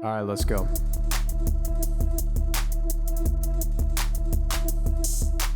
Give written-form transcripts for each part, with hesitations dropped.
All right, let's go.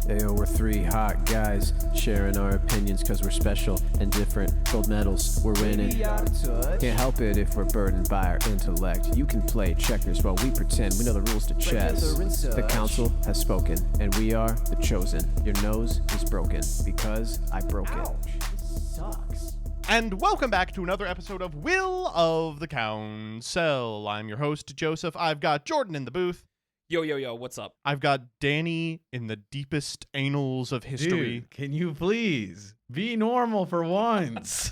Ayo, we're three hot guys sharing our opinions because we're special and different. Gold medals, we're winning. Can't help it if we're burdened by our intellect. You can play checkers while we pretend we know the rules to chess. The council has spoken, and we are the chosen. Your nose is broken because I broke it. This sucks. And welcome back to another episode of Will of the Council. I'm your host, Joseph. I've got Jordan in the booth. Yo, what's up? I've got Danny in the deepest annals of history. Dude, can you please be normal for once?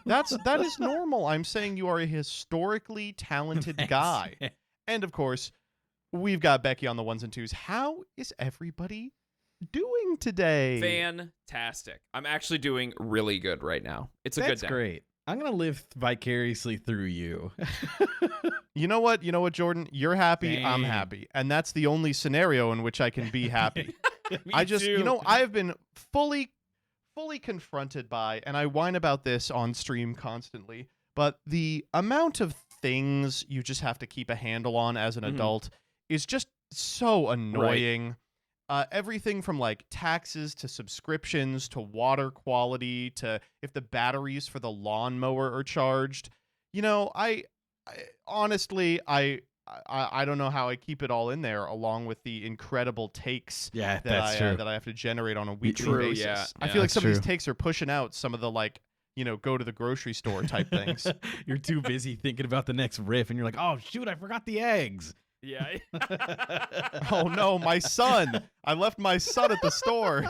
That is normal. I'm saying you are a historically talented guy. And of course, we've got Becky on the ones and twos. How is everybody doing today? Fantastic. I'm actually doing really good right now. It's a good day. That's great. I'm going to live vicariously through you. You know what, Jordan? You're happy, Dang. I'm happy. And that's the only scenario in which I can be happy. I just, too. I have been fully confronted by, and I whine about this on stream constantly, but the amount of things you just have to keep a handle on as an adult is just so annoying. Everything from like taxes to subscriptions to water quality to if the batteries for the lawnmower are charged. I honestly, I don't know how I keep it all in there, along with the incredible takes Yeah, that true. that I have to generate on a weekly True, basis. yeah, I yeah. feel like That's some of these true. takes are pushing out some of the go to the grocery store type things. You're too busy thinking about the next riff, and you're like, oh, shoot, I forgot the eggs. Yeah. Oh no, my son! I left my son at the store.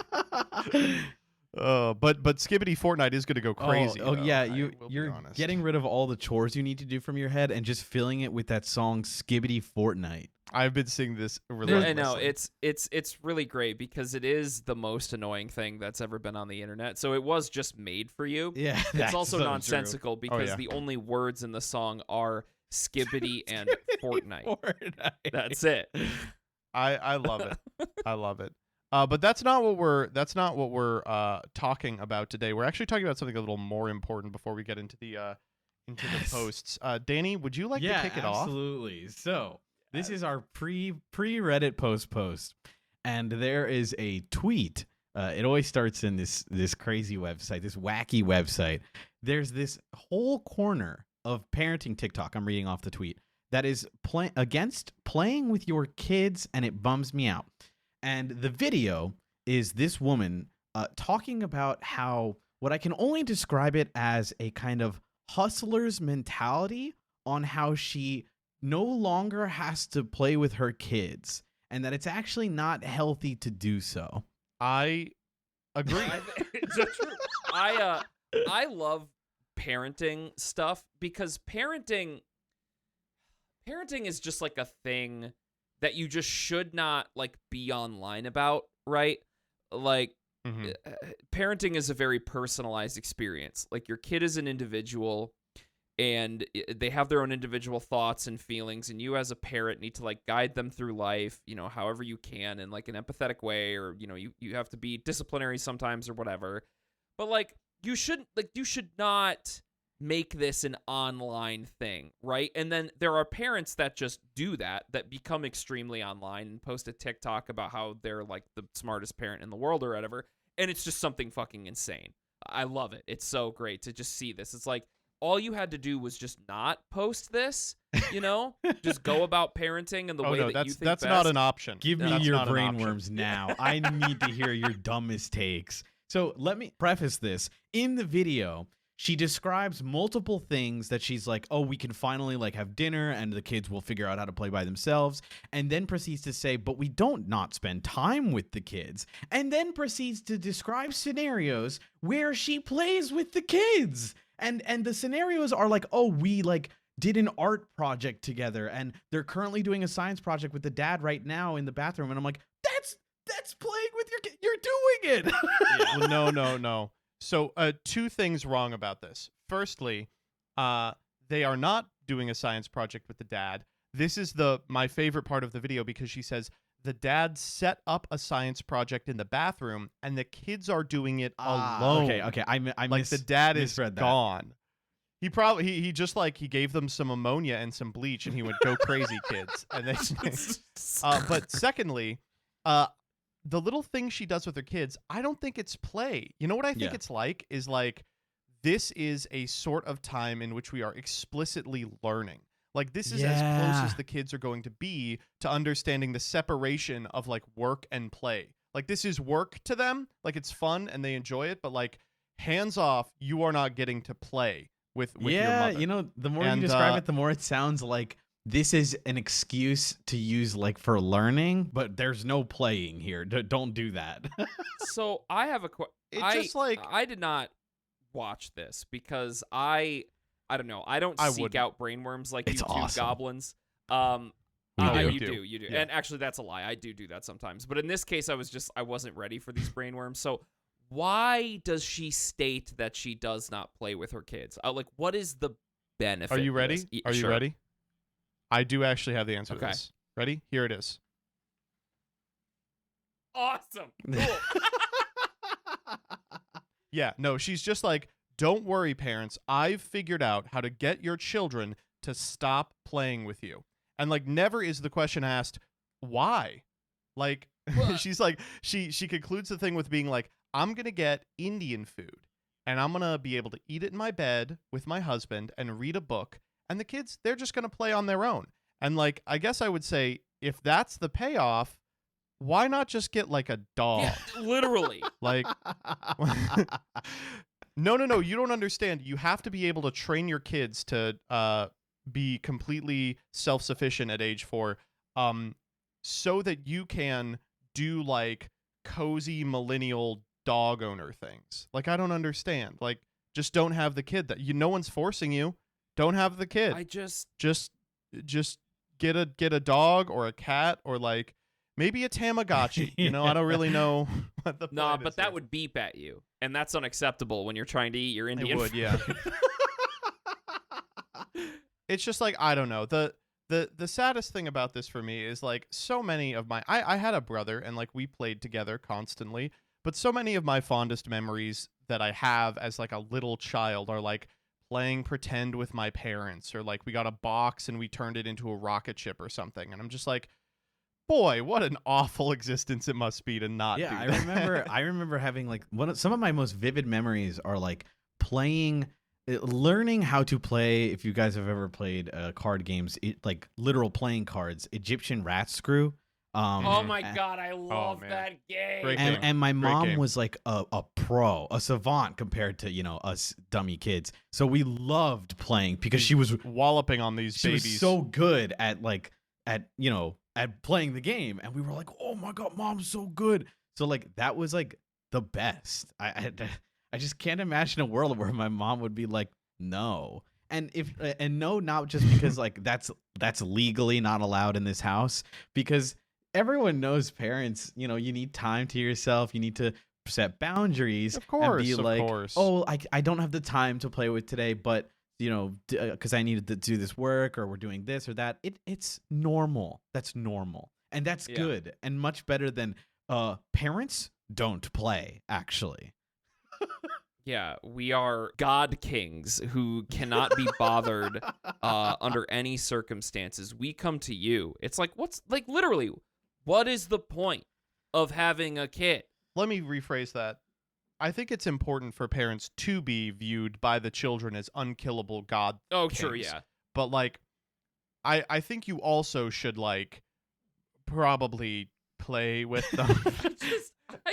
But Skibbity Fortnite is going to go crazy. Oh though. yeah, I will be you're honest. getting rid of all the chores you need to do from your head and just filling it with that song Skibbity Fortnite. I've been singing this I relentlessly. know it's really great because it is the most annoying thing that's ever been on the internet. So it was just made for you. Yeah, It's that's also so nonsensical because yeah. the only words in the song are Skibbity and true. Fortnite. Fortnite. That's it. I love it. I love it. But that's not what we're talking about today. We're actually talking about something a little more important before we get into the posts. Danny, would you like to kick it off? Absolutely. So this is our pre Reddit post, and there is a tweet. It always starts in this crazy website, this wacky website. There's this whole corner of parenting TikTok. I'm reading off the tweet that is against playing with your kids, and it bums me out. And the video is this woman talking about how what I can only describe it as a kind of hustler's mentality on how she no longer has to play with her kids and that it's actually not healthy to do so. I agree. It's so true. I love parenting stuff because parenting is just like a thing that you just should not like be online about, right? Like parenting is a very personalized experience. Like your kid is an individual and they have their own individual thoughts and feelings, and you as a parent need to like guide them through life, however you can in like an empathetic way, or you have to be disciplinary sometimes or whatever. But like you should not make this an online thing, right? And then there are parents that just do that become extremely online and post a TikTok about how they're like the smartest parent in the world or whatever, and it's just something fucking insane. I love it. It's so great to just see this. It's like all you had to do was just not post this, just go about parenting and the way that you think that's best. not an option. Give me That's your not an option. brainworms now. I need to hear your dumbest takes. So let me preface this. In the video, she describes multiple things that she's like, oh, we can finally like have dinner and the kids will figure out how to play by themselves, and then proceeds to say, but we don't not spend time with the kids, and then proceeds to describe scenarios where she plays with the kids. And the scenarios are like, oh, we like did an art project together and they're currently doing a science project with the dad right now in the bathroom. And I'm like, that's playing with your kid. You're doing it. Well, no. So two things wrong about this. Firstly, they are not doing a science project with the dad. This is my favorite part of the video because she says the dad set up a science project in the bathroom and the kids are doing it alone. Okay. I Like the dad is misread that. gone. he just like he gave them some ammonia and some bleach, and he went, "Go crazy, kids." And they, but secondly, the little thing she does with her kids, I don't think it's play. You know what I think it's like is like this is a sort of time in which we are explicitly learning. Like this is as close as the kids are going to be to understanding the separation of like work and play. Like this is work to them, like it's fun and they enjoy it, but like hands off, you are not getting to play with your mother. You know, the more you describe it, the more it sounds like this is an excuse to use like for learning, but there's no playing here. Don't do that. So I have a question. I did not watch this because I don't know. I don't seek out brainworms like it's you awesome. goblins. You do. Yeah. And actually, that's a lie. I do that sometimes. But in this case, I wasn't ready for these brainworms. So why does she state that she does not play with her kids? Like, what is the benefit? Are you ready? Are you Sure. ready? I do actually have the answer to this. Ready? Here it is. Awesome. Cool. Yeah, no, she's just like, don't worry, parents. I've figured out how to get your children to stop playing with you. And like never is the question asked, why? Like she's like, she concludes the thing with being like, I'm going to get Indian food and I'm going to be able to eat it in my bed with my husband and read a book. And the kids, they're just going to play on their own. And like, I guess I would say if that's the payoff, why not just get like a dog? Yeah, literally. Like, no, you don't understand. You have to be able to train your kids to be completely self-sufficient at age 4, so that you can do like cozy millennial dog owner things. Like, I don't understand. Like, just don't have the kid. That no one's forcing you. Don't have the kid. I just get a dog or a cat or like maybe a Tamagotchi. You know, I don't really know what the No, point but is that here. would beep at you, and that's unacceptable when you're trying to eat your Indian It would, food. yeah. It's just like, I don't know. The saddest thing about this for me is like so many of my I had a brother and like we played together constantly, but so many of my fondest memories that I have as like a little child are like playing pretend with my parents, or like we got a box and we turned it into a rocket ship or something, and I'm just like, boy, what an awful existence it must be to not do that. I remember having like some of my most vivid memories are like learning how to play. If you guys have ever played card games, like literal playing cards, Egyptian rat screw. Oh my god, I love man. that game. Great game. And my mom game. was like a pro, a savant compared to us dummy kids. So we loved playing because she was walloping on these she babies. was so good at playing the game, and we were like, oh my god, mom's so good. So like that was like the best. I just can't imagine a world where my mom would be like, no. And no, not just because like that's legally not allowed in this house, because everyone knows parents, you need time to yourself. You need to set boundaries. Of course, and be of like, course. oh, I don't have the time to play with today, but because I needed to do this work, or we're doing this or that. It's normal. That's normal, and that's good, and much better than parents don't play, actually. Yeah, we are god kings who cannot be bothered under any circumstances. We come to you. It's like, literally, what is the point of having a kid? Let me rephrase that. I think it's important for parents to be viewed by the children as unkillable god Oh, kings. sure, yeah. But like, I think you also should like probably play with them.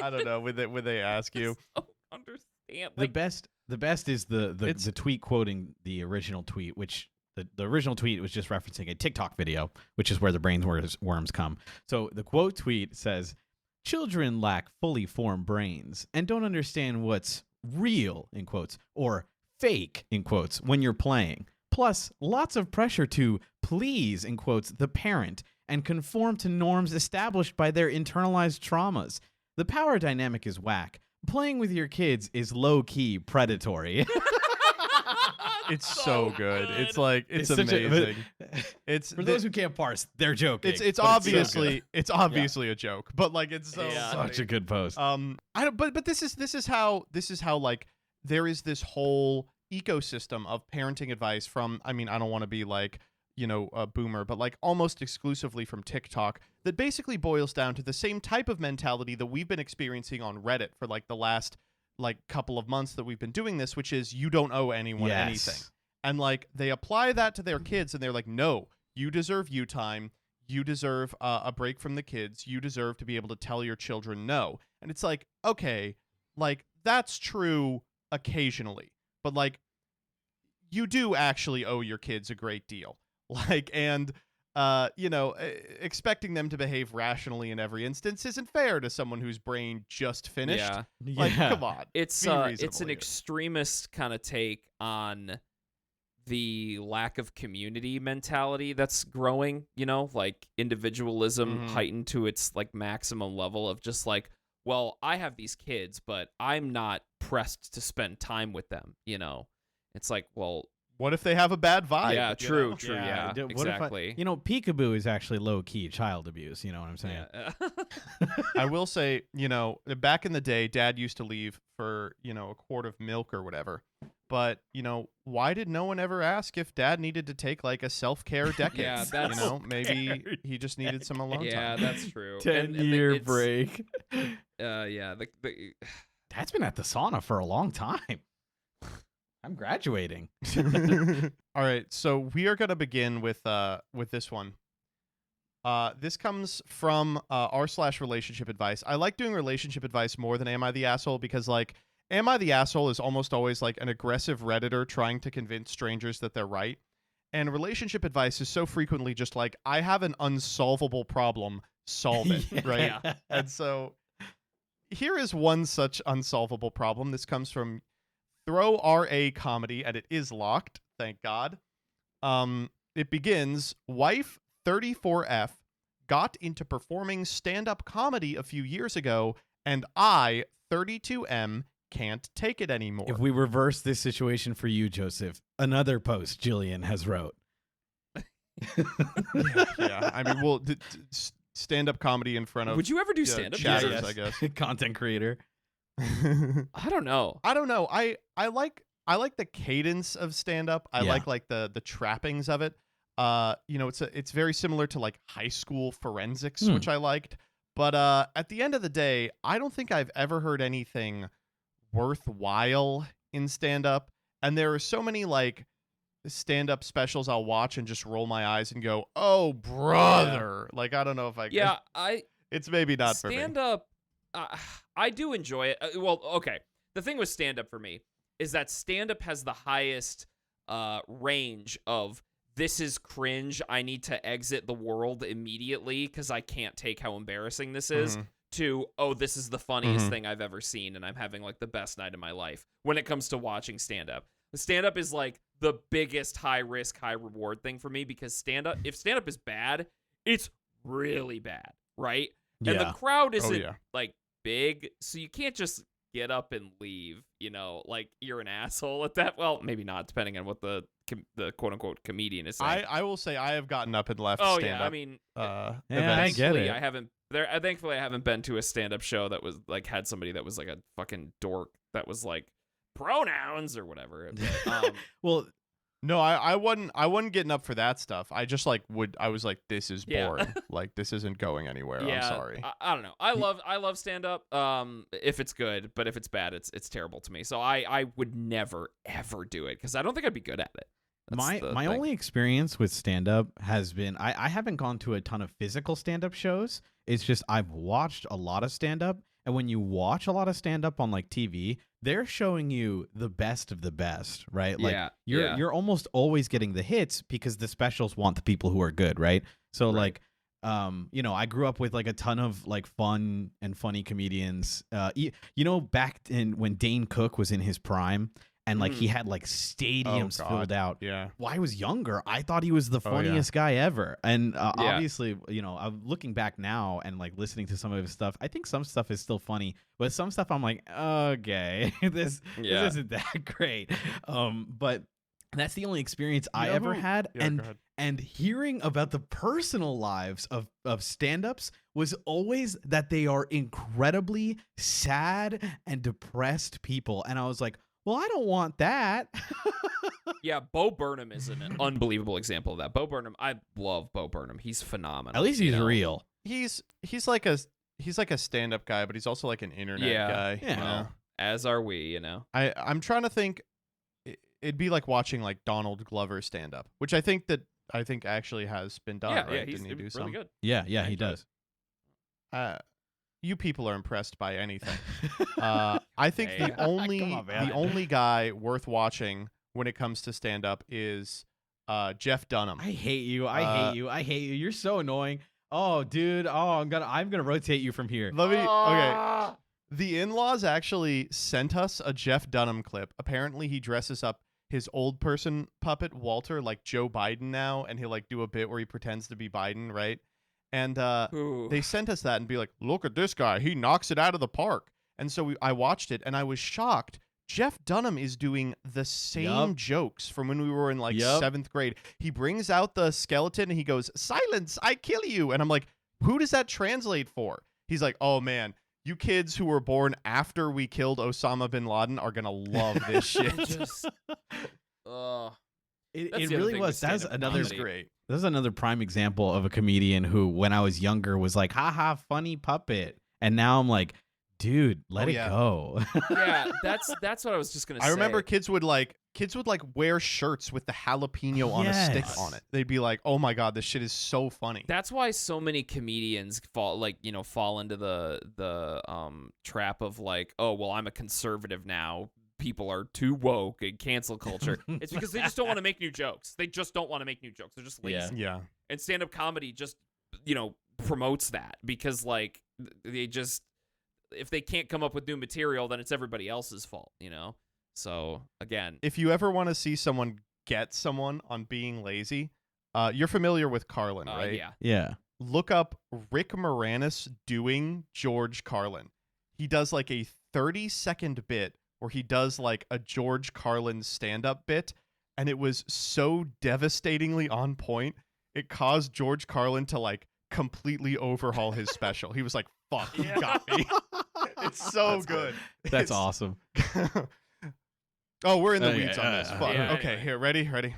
I don't know. Would they ask you? Don't understand. The best is the tweet quoting the original tweet, which the original tweet was just referencing a TikTok video, which is where the brainworms come. So the quote tweet says, "Children lack fully formed brains and don't understand what's real," in quotes, or fake, in quotes, when you're playing. Plus, lots of pressure to please, in quotes, the parent and conform to norms established by their internalized traumas. The power dynamic is whack. Playing with your kids is low-key predatory. It's so good. It's like it's such amazing. It's for those who can't parse, they're joking. it's but obviously a joke, but like it's so such a good post. but this is how like there is this whole, ecosystem of parenting advice from, I mean, I don't want to be like, a boomer, but like almost exclusively from TikTok, that basically boils down to the same type of mentality that we've been experiencing on Reddit for like the last like couple of months that we've been doing this, which is you don't owe anyone anything. And like they apply that to their kids and they're like, no, you deserve you time. You deserve a break from the kids. You deserve to be able to tell your children no. And it's like, okay, like that's true occasionally, but like you do actually owe your kids a great deal. Like, and, expecting them to behave rationally in every instance isn't fair to someone whose brain just finished. Yeah. Like, come on. It's an here. extremist kind of take on the lack of community mentality that's growing, like individualism heightened to its like maximum level of just like, well, I have these kids, but I'm not pressed to spend time with them, It's like, well, what if they have a bad vibe? Yeah, true, yeah, exactly. Peekaboo is actually low-key child abuse, you know what I'm saying? Yeah. I will say, back in the day, Dad used to leave for, a quart of milk or whatever. But, why did no one ever ask if Dad needed to take like a self-care decade? Yeah, that's maybe he just needed some alone time. Yeah, that's true. 10-year break. Yeah. Dad's been at the sauna for a long time. I'm graduating. All right, so we are going to begin with this one. This comes from r/relationship advice. I like doing relationship advice more than Am I the Asshole because, like, Am I the Asshole is almost always like an aggressive Redditor trying to convince strangers that they're right. And relationship advice is so frequently just like, I have an unsolvable problem, solve it, right? And so here is one such unsolvable problem. This comes from Throw RA Comedy, and it is locked, thank God. It begins, wife 34F got into performing stand-up comedy a few years ago, and I, 32M, can't take it anymore. If we reverse this situation for you, Joseph, another post Jillian has wrote. yeah. I mean, well, stand-up comedy in front of Would you ever do stand-up? Chatters, I guess. Content creator. I don't know. I like the cadence of stand-up. I like the trappings of it. It's very similar to like high school forensics, which I liked. But at the end of the day, I don't think I've ever heard anything worthwhile in stand-up. And there are so many like stand-up specials I'll watch and just roll my eyes and go, "Oh, brother!" Like I don't know if I. Yeah, It's maybe not for me. Stand-up. I do enjoy it. Well, okay. The thing with stand-up for me is that stand-up has the highest range of this is cringe. I need to exit the world immediately because I can't take how embarrassing this is. To, oh, this is the funniest thing I've ever seen, and I'm having like the best night of my life when it comes to watching stand-up. Stand-up is like the biggest high-risk, high-reward thing for me because if stand-up is bad, it's really bad, right? Yeah. And the crowd isn't like big, so you can't just get up and leave, like you're an asshole at that. Well, maybe not, depending on what the quote-unquote comedian is saying. I will say I have gotten up and left Oh, stand-up. yeah, I mean, I get it. Thankfully, I haven't been to a stand-up show that was like had somebody that was like a fucking dork that was like pronouns or whatever. But, well, no, I wasn't getting up for that stuff. I just I was like, this is boring. Like this isn't going anywhere. Yeah, I'm sorry. I don't know. I love stand-up if it's good, but if it's bad, it's terrible to me. So I would never ever do it because I don't think I'd be good at it. My only experience with stand-up has been I haven't gone to a ton of physical stand-up shows. It's just I've watched a lot of stand-up, and when you watch a lot of stand-up on like TV, they're showing you the best of the best, right? Like you're almost always getting the hits because the specials want the people who are good, right? So like I grew up with like a ton of like fun and funny comedians. Back in when Dane Cook was in his prime. And like he had like stadiums filled out. Yeah. Well, I was younger. I thought he was the funniest guy ever. And obviously, I'm looking back now and like listening to some of his stuff. I think some stuff is still funny, but some stuff I'm like, okay, this isn't that great. But that's the only experience I ever had. And hearing about the personal lives of stand-ups was always that they are incredibly sad and depressed people. And I was like, well, I don't want that. Yeah, Bo Burnham is an unbelievable example of that. Bo Burnham, I love Bo Burnham. He's phenomenal. At least he's real. He's like a stand-up guy, but he's also like an internet guy. Yeah. You know? As are we, you know. I'm trying to think. It'd be like watching like Donald Glover stand up, which I think actually has been done. Yeah, right? yeah, he's Didn't he do really some? good. Yeah, he does. You people are impressed by anything. I think Hey. the only Come on, man. the only guy worth watching when it comes to stand up is Jeff Dunham. I hate you. I hate you. You're so annoying. Oh, dude. Oh, I'm gonna rotate you from here. Let me okay. Ah! The in-laws actually sent us a Jeff Dunham clip. Apparently, he dresses up his old person puppet Walter like Joe Biden now, and he'll like do a bit where he pretends to be Biden, right? And Ooh. they sent us that and be like, "Look at this guy. He knocks it out of the park." And so I watched it, and I was shocked. Jeff Dunham is doing the same jokes from when we were in like 7th grade. He brings out the skeleton and he goes, "Silence, I kill you." And I'm like, who does that translate for? He's like, "Oh man, you kids who were born after we killed Osama bin Laden are going to love this shit." Just, It That's the other really thing was. with That's stand-up another. He's comedy. great. This is another prime example of a comedian who, when I was younger, was like, "Haha, funny puppet," and now I'm like, "Dude, let it go." yeah, that's what I was just gonna say. I remember kids would wear shirts with the jalapeno on a stick Yes. on it. They'd be like, "Oh my god, this shit is so funny." That's why so many comedians fall into the trap of like, oh well, I'm a conservative now. People are too woke and cancel culture. It's because they just don't want to make new jokes. They just don't want to make new jokes. They're just lazy. Yeah. And stand-up comedy just promotes that because like they just, if they can't come up with new material, then it's everybody else's fault. So again, If you ever want to see someone get someone on being lazy, you're familiar with Carlin, right? yeah. Yeah. Look up Rick Moranis doing George Carlin. He does like a 30-second bit where he does like a George Carlin stand-up bit, and it was so devastatingly on point. It caused George Carlin to like completely overhaul his special. He was like, "Fuck, you got me." It's so good. That's awesome. Oh, we're in the Okay, weeds on this. Fuck. yeah, Okay, anyway. here, ready?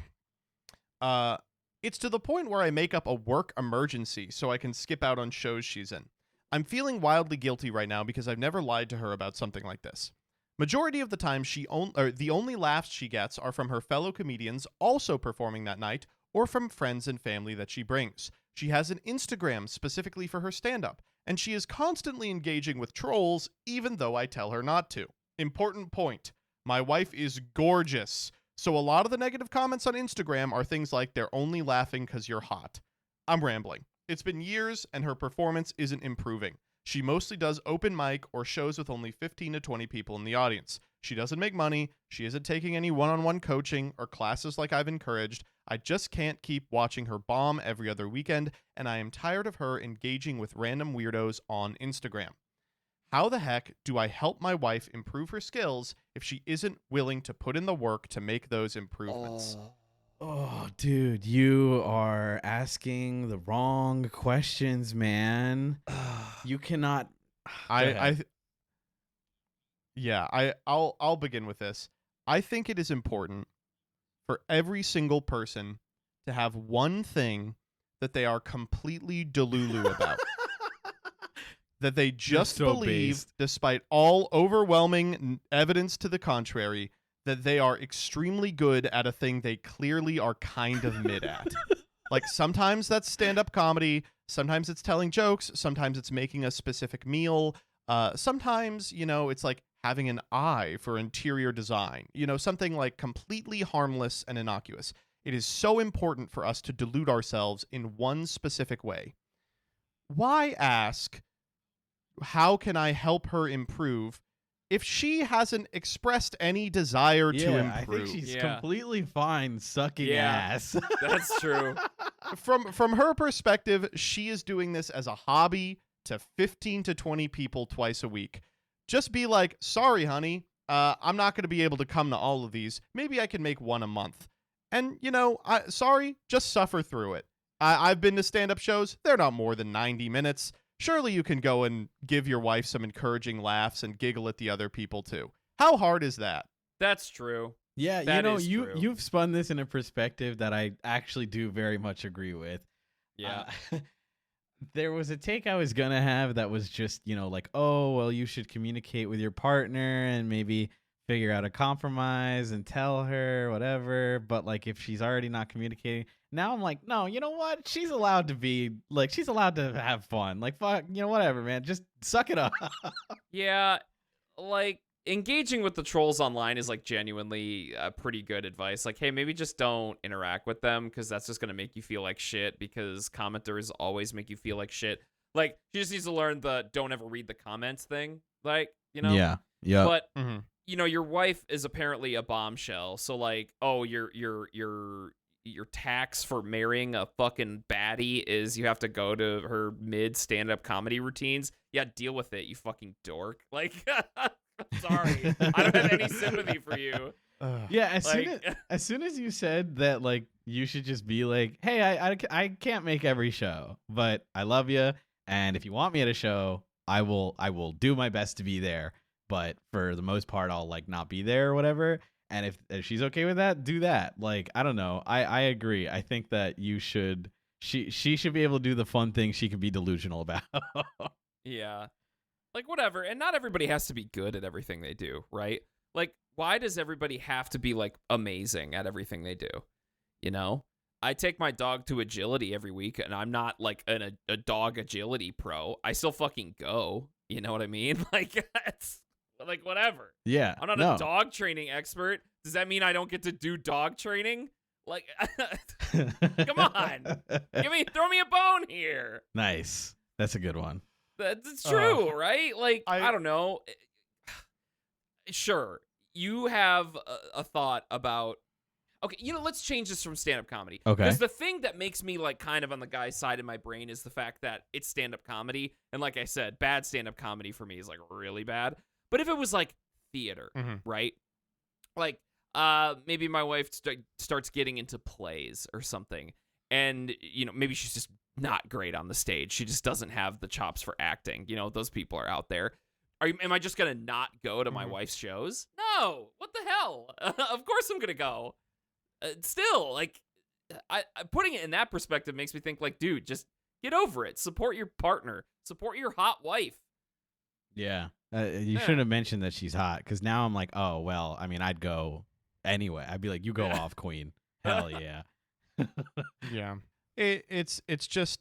It's to the point where I make up a work emergency so I can skip out on shows she's in. I'm feeling wildly guilty right now because I've never lied to her about something like this. Majority of the time, the only laughs she gets are from her fellow comedians also performing that night or from friends and family that she brings. She has an Instagram specifically for her stand-up, and she is constantly engaging with trolls even though I tell her not to. Important point. My wife is gorgeous, so a lot of the negative comments on Instagram are things like they're only laughing because you're hot. I'm rambling. It's been years, and her performance isn't improving. She mostly does open mic or shows with only 15 to 20 people in the audience. She doesn't make money. She isn't taking any one-on-one coaching or classes like I've encouraged. I just can't keep watching her bomb every other weekend, and I am tired of her engaging with random weirdos on Instagram. How the heck do I help my wife improve her skills if she isn't willing to put in the work to make those improvements? Oh, dude, you are asking the wrong questions, man. You cannot. I'll begin with this. I think it is important for every single person to have one thing that they are completely delulu about. That they just so believe, based. despite all overwhelming evidence to the contrary, that they are extremely good at a thing they clearly are kind of mid at. Like sometimes that's stand-up comedy, sometimes it's telling jokes, sometimes it's making a specific meal, sometimes, it's like having an eye for interior design, something like completely harmless and innocuous. It is so important for us to delude ourselves in one specific way. Why ask, how can I help her improve, if she hasn't expressed any desire to I improve? think she's Yeah. completely fine sucking Yeah. ass. That's true. From her perspective, she is doing this as a hobby to 15 to 20 people twice a week. Just be like, "Sorry, honey, I'm not going to be able to come to all of these. Maybe I can make one a month." And, sorry, just suffer through it. I've been to stand-up shows. They're not more than 90 minutes. Surely you can go and give your wife some encouraging laughs and giggle at the other people too. How hard is that? That's true. Yeah, That is you true. you've spun this in a perspective that I actually do very much agree with. Yeah. There was a take I was gonna have that was just, like, oh, well, you should communicate with your partner and maybe figure out a compromise and tell her whatever. But like, if she's already not communicating, now I'm like, no, you know what? She's allowed to be like, she's allowed to have fun. Like, fuck, whatever, man. Just suck it up. Yeah, like engaging with the trolls online is like genuinely pretty good advice. Like, hey, maybe just don't interact with them because that's just gonna make you feel like shit. Because commenters always make you feel like shit. Like, she just needs to learn the don't ever read the comments thing. Like, Yeah. But Mhm. your wife is apparently a bombshell. So like, oh, your tax for marrying a fucking baddie is you have to go to her mid stand-up comedy routines. Yeah, deal with it, you fucking dork. Like, I'm sorry, I don't have any sympathy for you. Yeah, Like, as soon as you said that, like, you should just be like, hey, I can't make every show, but I love you, and if you want me at a show, I will do my best to be there, but for the most part, I'll like not be there or whatever. And if she's okay with that, do that. Like, I don't know. I agree. I think that you should. She should be able to do the fun things she can be delusional about. Yeah, like whatever. And not everybody has to be good at everything they do, right? Like, why does everybody have to be like amazing at everything they do? I take my dog to agility every week, and I'm not like a dog agility pro. I still fucking go. You know what I mean? Like, it's like whatever. Yeah, I'm not a dog training expert. Does that mean I don't get to do dog training? Like, come on, throw me a bone here. Nice. That's a good one. That's true, right? Like, I don't know. Sure, you have a thought about. Okay, let's change this from stand-up comedy. Okay. Because the thing that makes me like kind of on the guy's side in my brain is the fact that it's stand-up comedy, and like I said, bad stand-up comedy for me is like really bad. But if it was like theater, right? Like, maybe my wife starts getting into plays or something, and maybe she's just not great on the stage. She just doesn't have the chops for acting. Those people are out there. Am I just gonna not go to my wife's shows? No. What the hell? Of course I'm gonna go. Still, like, I putting it in that perspective makes me think like, dude, just get over it. Support your partner. Support your hot wife. Yeah. You shouldn't have mentioned that she's hot, because now I'm like, oh, well, I mean, I'd go anyway. I'd be like, you go off, queen. Hell yeah. Yeah. It's just,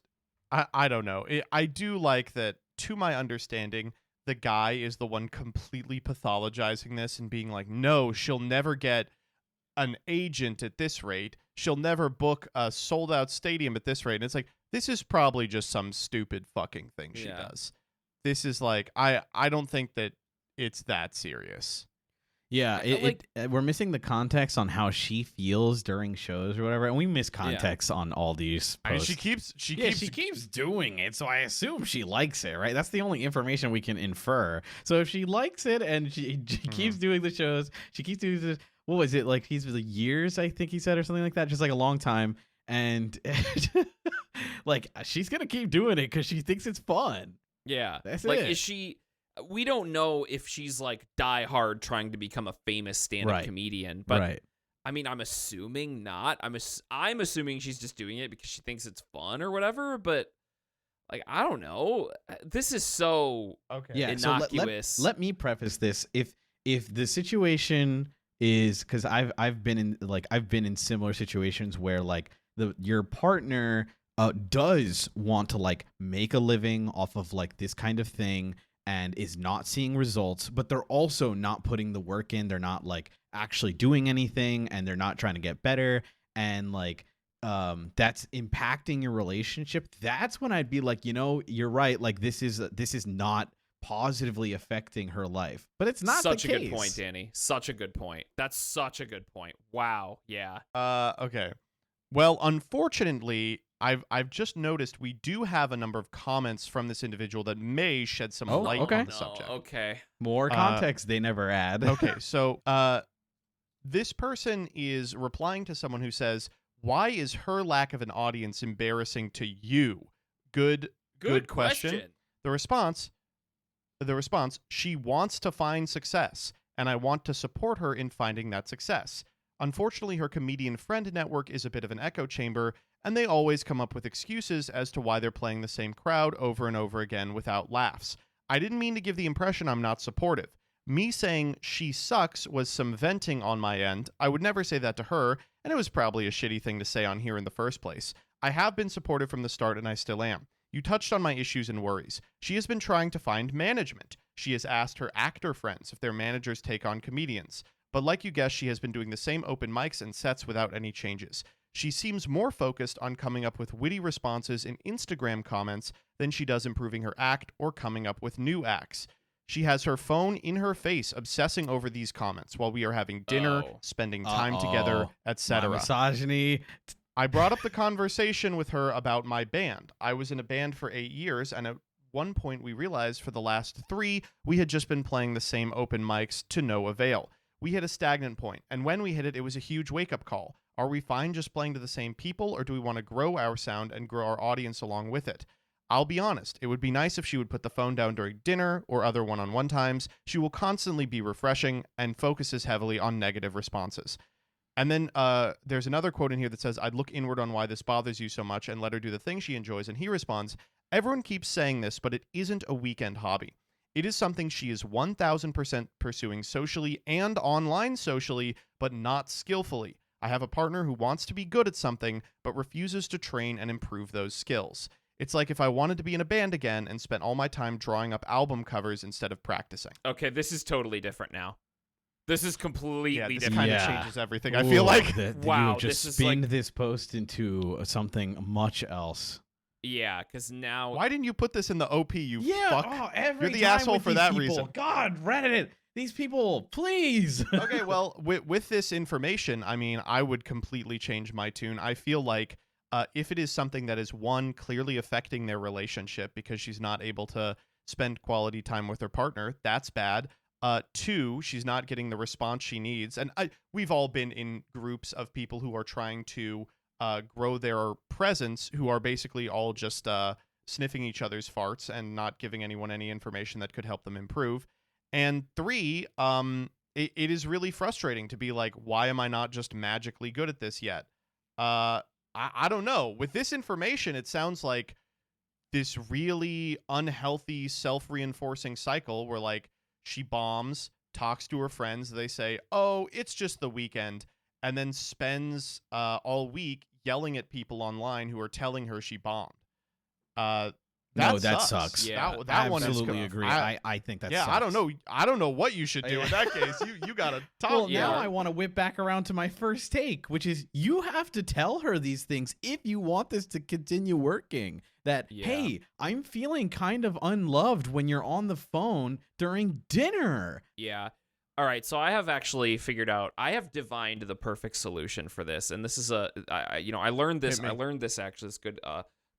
I don't know. I do like that, to my understanding, the guy is the one completely pathologizing this and being like, no, she'll never get an agent at this rate. She'll never book a sold out stadium at this rate. And it's like, this is probably just some stupid fucking thing she does. This is like, I don't think that it's that serious. Yeah, we're missing the context on how she feels during shows or whatever, and we miss context on all these posts. She keeps doing it, so I assume she likes it, right? That's the only information we can infer. So if she likes it and she keeps doing the shows, she keeps doing this. What was it, like? He's years, I think he said, or something like that, just like a long time, and like she's gonna keep doing it because she thinks it's fun. Yeah, that's like, it. is she? We don't know if she's like die hard trying to become a famous stand-up comedian, but I mean, I'm assuming not. I'm assuming she's just doing it because she thinks it's fun or whatever. But like, I don't know. This is so innocuous. So let me preface this. If the situation is, because I've been in similar situations where like your partner does want to like make a living off of like this kind of thing and is not seeing results, but they're also not putting the work in. They're not like actually doing anything, and they're not trying to get better, and like that's impacting your relationship. That's when I'd be like, you're right. Like this is not positively affecting her life. But it's not such the case. A good point, Danny. Such a good point. That's such a good point. Wow. Yeah. Okay. Well, unfortunately, I've just noticed we do have a number of comments from this individual that may shed some light on the subject. Okay. More context they never add. Okay, so this person is replying to someone who says, "Why is her lack of an audience embarrassing to you?" Good question. The response, she wants to find success. and I want to support her in finding that success. Unfortunately, her comedian friend network is a bit of an echo chamber, and they always come up with excuses as to why they're playing the same crowd over and over again without laughs. I didn't mean to give the impression I'm not supportive. Me saying she sucks was some venting on my end. I would never say that to her, and it was probably a shitty thing to say on here in the first place. I have been supportive from the start, and I still am. You touched on my issues and worries. She has been trying to find management. She has asked her actor friends if their managers take on comedians. But like you guessed, she has been doing the same open mics and sets without any changes. She seems more focused on coming up with witty responses in Instagram comments than she does improving her act or coming up with new acts. She has her phone in her face, obsessing over these comments while we are having dinner, spending time together, etc. Misogyny. I brought up the conversation with her about my band. I was in a band for 8 years, and at one point we realized for the last 3, we had just been playing the same open mics to no avail. We hit a stagnant point, and when we hit it, it was a huge wake-up call. Are we fine just playing to the same people, or do we want to grow our sound and grow our audience along with it? I'll be honest, it would be nice if she would put the phone down during dinner or other one-on-one times. She will constantly be refreshing and focuses heavily on negative responses. And then there's another quote in here that says, I'd look inward on why this bothers you so much and let her do the thing she enjoys. And he responds, everyone keeps saying this, but it isn't a weekend hobby. It is something she is 1000% pursuing socially and online socially, but not skillfully. I have a partner who wants to be good at something, but refuses to train and improve those skills. It's like if I wanted to be in a band again and spent all my time drawing up album covers instead of practicing. Okay, this is totally different now. This is completely this different. kind of changes everything. I feel like wow, you just this is spinned like this post into something much else. yeah, because now why didn't you put this in the OP? You fuck. Every You're the time asshole with for these that people. reason. God, Reddit, these people, please. Okay, well, with this information, I mean, I would completely change my tune. I feel like if it is something that is, one, clearly affecting their relationship because she's not able to spend quality time with her partner, that's bad. 2, she's not getting the response she needs. And we've all been in groups of people who are trying to grow their presence, who are basically all just sniffing each other's farts and not giving anyone any information that could help them improve. And 3, it is really frustrating to be like, why am I not just magically good at this yet? I don't know. With this information, it sounds like this really unhealthy, self-reinforcing cycle where, like, she bombs, talks to her friends, they say, oh, it's just the weekend, and then spends all week yelling at people online who are telling her she bombed. That sucks. Yeah, that one is absolutely agree. I think that sucks. I don't know what you should do in that case. You gotta talk. Well, Yeah. now I want to whip back around to my first take, which is you have to tell her these things if you want this to continue working. That, hey, I'm feeling kind of unloved when you're on the phone during dinner. Yeah. All right, so I have actually figured out. I have divined the perfect solution for this, and this is I learned this. I learned this actually. This good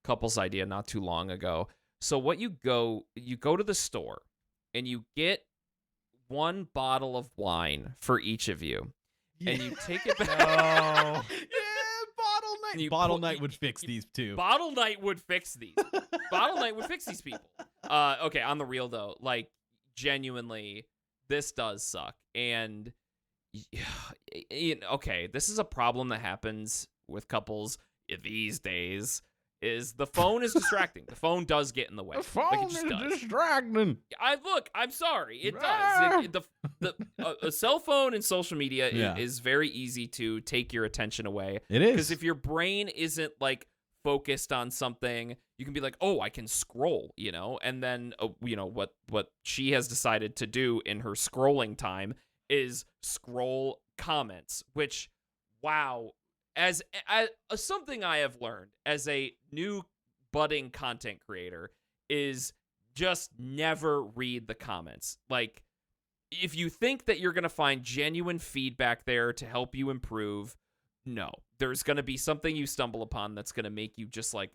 couple's idea not too long ago. So what you go to the store and you get 1 bottle of wine for each of you, and you take it back. Yeah, bottle night. Bottle night would fix these two. Bottle night would fix these. Bottle night would fix these people. Okay, on the real though, like genuinely, this does suck. And okay, this is a problem that happens with couples these days. Is the phone is distracting. The phone does get in the way. The phone like it just is does. distracting. I'm sorry. It does. A cell phone and social media is very easy to take your attention away. It is. Because if your brain isn't like focused on something, you can be like, oh, I can scroll, and then, what she has decided to do in her scrolling time is scroll comments, which, wow. As something I have learned as a new budding content creator is just never read the comments. Like, if you think that you're going to find genuine feedback there to help you improve, no. There's going to be something you stumble upon that's going to make you just like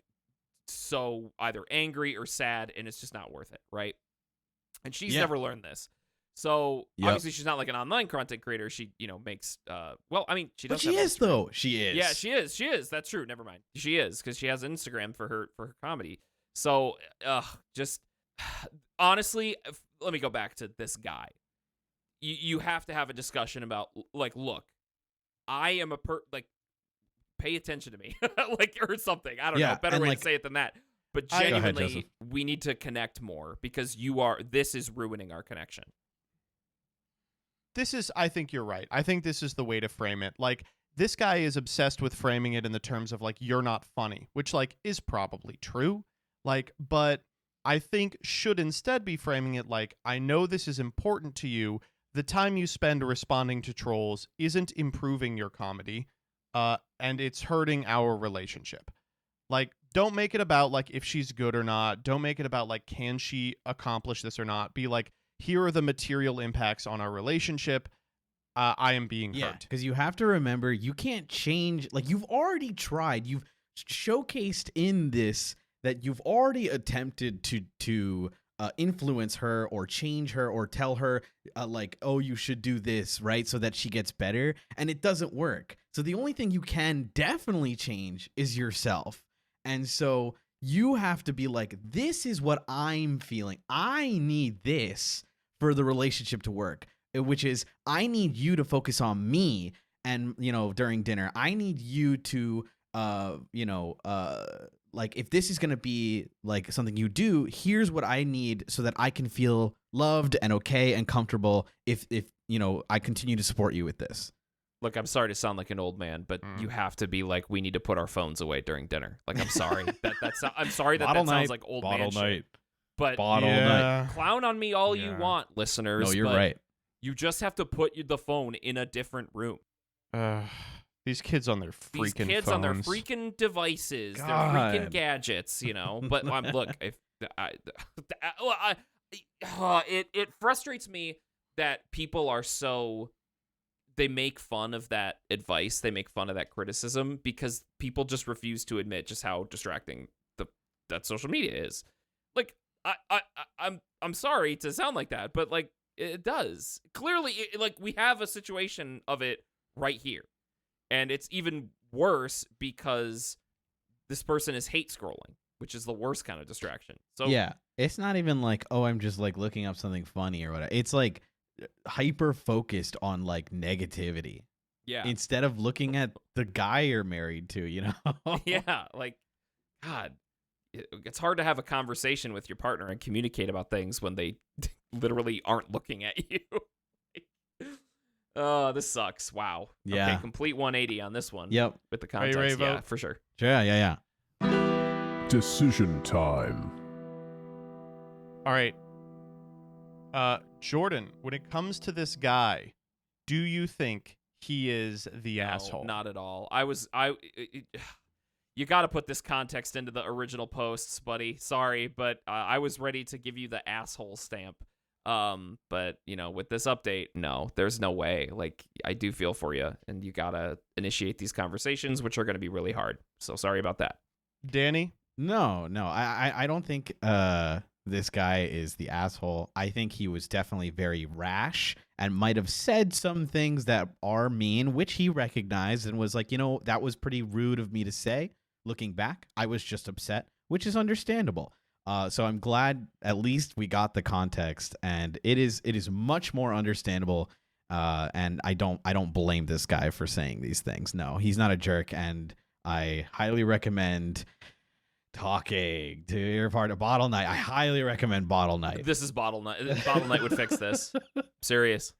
so either angry or sad, and it's just not worth it, right? And she's never learned this. So obviously she's not like an online content creator. She, makes she does. But she is though. She is. Yeah, she is. She is. That's true. Never mind. She is because she has Instagram for her comedy. So, just honestly, let me go back to this guy. you have to have a discussion about, like, look, I am pay attention to me, like, or something. I don't know, better way to say it than that. But genuinely, Joseph. we need to connect more because this is ruining our connection. I think you're right. I think this is the way to frame it. Like, this guy is obsessed with framing it in the terms of, like, you're not funny, which, like, is probably true. Like, but I think should instead be framing it like, I know this is important to you. The time you spend responding to trolls isn't improving your comedy, and it's hurting our relationship. Like, don't make it about, like, if she's good or not. Don't make it about, like, can she accomplish this or not. Be like, here are the material impacts on our relationship. I am being hurt. Because you have to remember, you can't change. Like, you've already tried. You've showcased in this that you've already attempted to influence her or change her or tell her, like, oh, you should do this, right? So that she gets better. And it doesn't work. So the only thing you can definitely change is yourself. And so you have to be like, this is what I'm feeling. I need this for the relationship to work, which is I need you to focus on me. And, during dinner, I need you to, like, if this is going to be like something you do, here's what I need so that I can feel loved and okay and comfortable if I continue to support you with this. Look, I'm sorry to sound like an old man, but you have to be like, we need to put our phones away during dinner. Like, I'm sorry. I'm sorry that sounds like old man shit. But night. Clown on me all you want, listeners. No, you're right. You just have to put the phone in a different room. These kids on their freaking These kids phones. on their freaking devices, God. their freaking gadgets, But look, it frustrates me that people are so. They make fun of that advice. They make fun of that criticism because people just refuse to admit just how distracting that social media is. Like, I'm sorry to sound like that, but like it does. Clearly, like we have a situation of it right here, and it's even worse because this person is hate scrolling, which is the worst kind of distraction. So yeah, it's not even like, oh, I'm just like looking up something funny or whatever. It's like hyper focused on like negativity. Yeah. Instead of looking at the guy you're married to, Yeah, like, God, it's hard to have a conversation with your partner and communicate about things when they literally aren't looking at you. Oh, this sucks. Wow. Yeah. Okay, complete 180 on this one. Yep. With the context. Yeah, for sure. Yeah. Decision time. All right. Jordan, when it comes to this guy, do you think he is the asshole? Not at all. You got to put this context into the original posts, buddy. Sorry, but I was ready to give you the asshole stamp. But with this update, no, there's no way. Like, I do feel for you, and you gotta initiate these conversations, which are going to be really hard. So sorry about that. Danny? No, I don't think this guy is the asshole. I think he was definitely very rash and might have said some things that are mean, which he recognized and was like, that was pretty rude of me to say. Looking back, I was just upset, which is understandable. So I'm glad at least we got the context, and it is much more understandable. And I don't blame this guy for saying these things. No, he's not a jerk, and I highly recommend talking to your partner. Bottle Night. I highly recommend Bottle Night. This is Bottle Night. Bottle Night would fix this. Serious.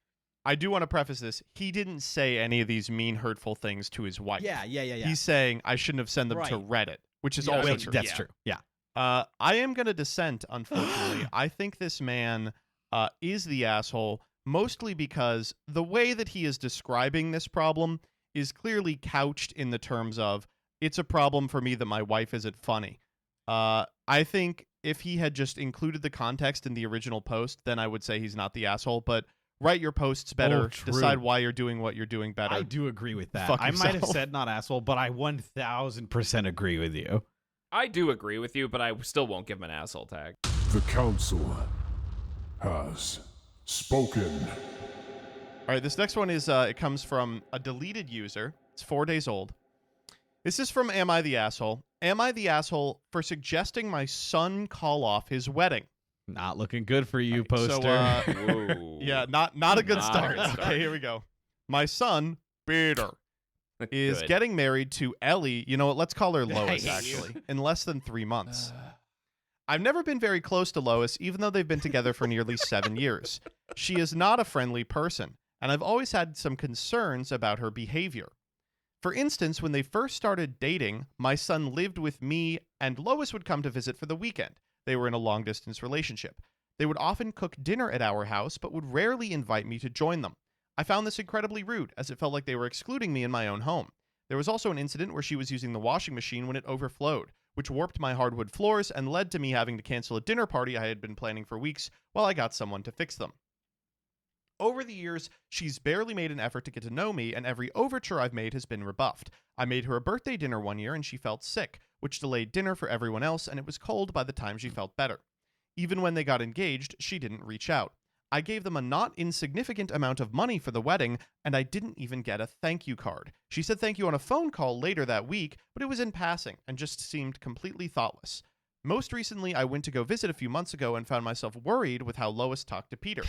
I do want to preface this. He didn't say any of these mean, hurtful things to his wife. Yeah. He's saying I shouldn't have sent them to Reddit, which is also true. That's true. Yeah. I am going to dissent, unfortunately. I think this man is the asshole, mostly because the way that he is describing this problem is clearly couched in the terms of, it's a problem for me that my wife isn't funny. I think if he had just included the context in the original post, then I would say he's not the asshole. But write your posts better. Decide why you're doing what you're doing better. I do agree with that. Fuck I might have yourself. said not asshole, but I 1000% agree with you. I do agree with you, but I still won't give him an asshole tag. The council has spoken. All right, this next one is it comes from a deleted user. It's 4 days old. This is from Am I the Asshole? Am I the asshole for suggesting my son call off his wedding? Not looking good for you, So, poster. Whoa. yeah, not a good Not a start. good start. Okay, here we go. My son, Peter, is Good. getting married to Ellie. You know what? Let's call her Lois, Nice. actually, in less than 3 months. I've never been very close to Lois, even though they've been together for nearly 7 years. She is not a friendly person, and I've always had some concerns about her behavior. For instance, when they first started dating, my son lived with me, and Lois would come to visit for the weekend. They were in a long-distance relationship. They would often cook dinner at our house, but would rarely invite me to join them. I found this incredibly rude, as it felt like they were excluding me in my own home. There was also an incident where she was using the washing machine when it overflowed, which warped my hardwood floors and led to me having to cancel a dinner party I had been planning for weeks while I got someone to fix them. Over the years, she's barely made an effort to get to know me, and every overture I've made has been rebuffed. I made her a birthday dinner one year, and she felt sick, which delayed dinner for everyone else, and it was cold by the time she felt better. Even when they got engaged, she didn't reach out. I gave them a not insignificant amount of money for the wedding, and I didn't even get a thank you card. She said thank you on a phone call later that week, but it was in passing and just seemed completely thoughtless. Most recently, I went to go visit a few months ago and found myself worried with how Lois talked to Peter.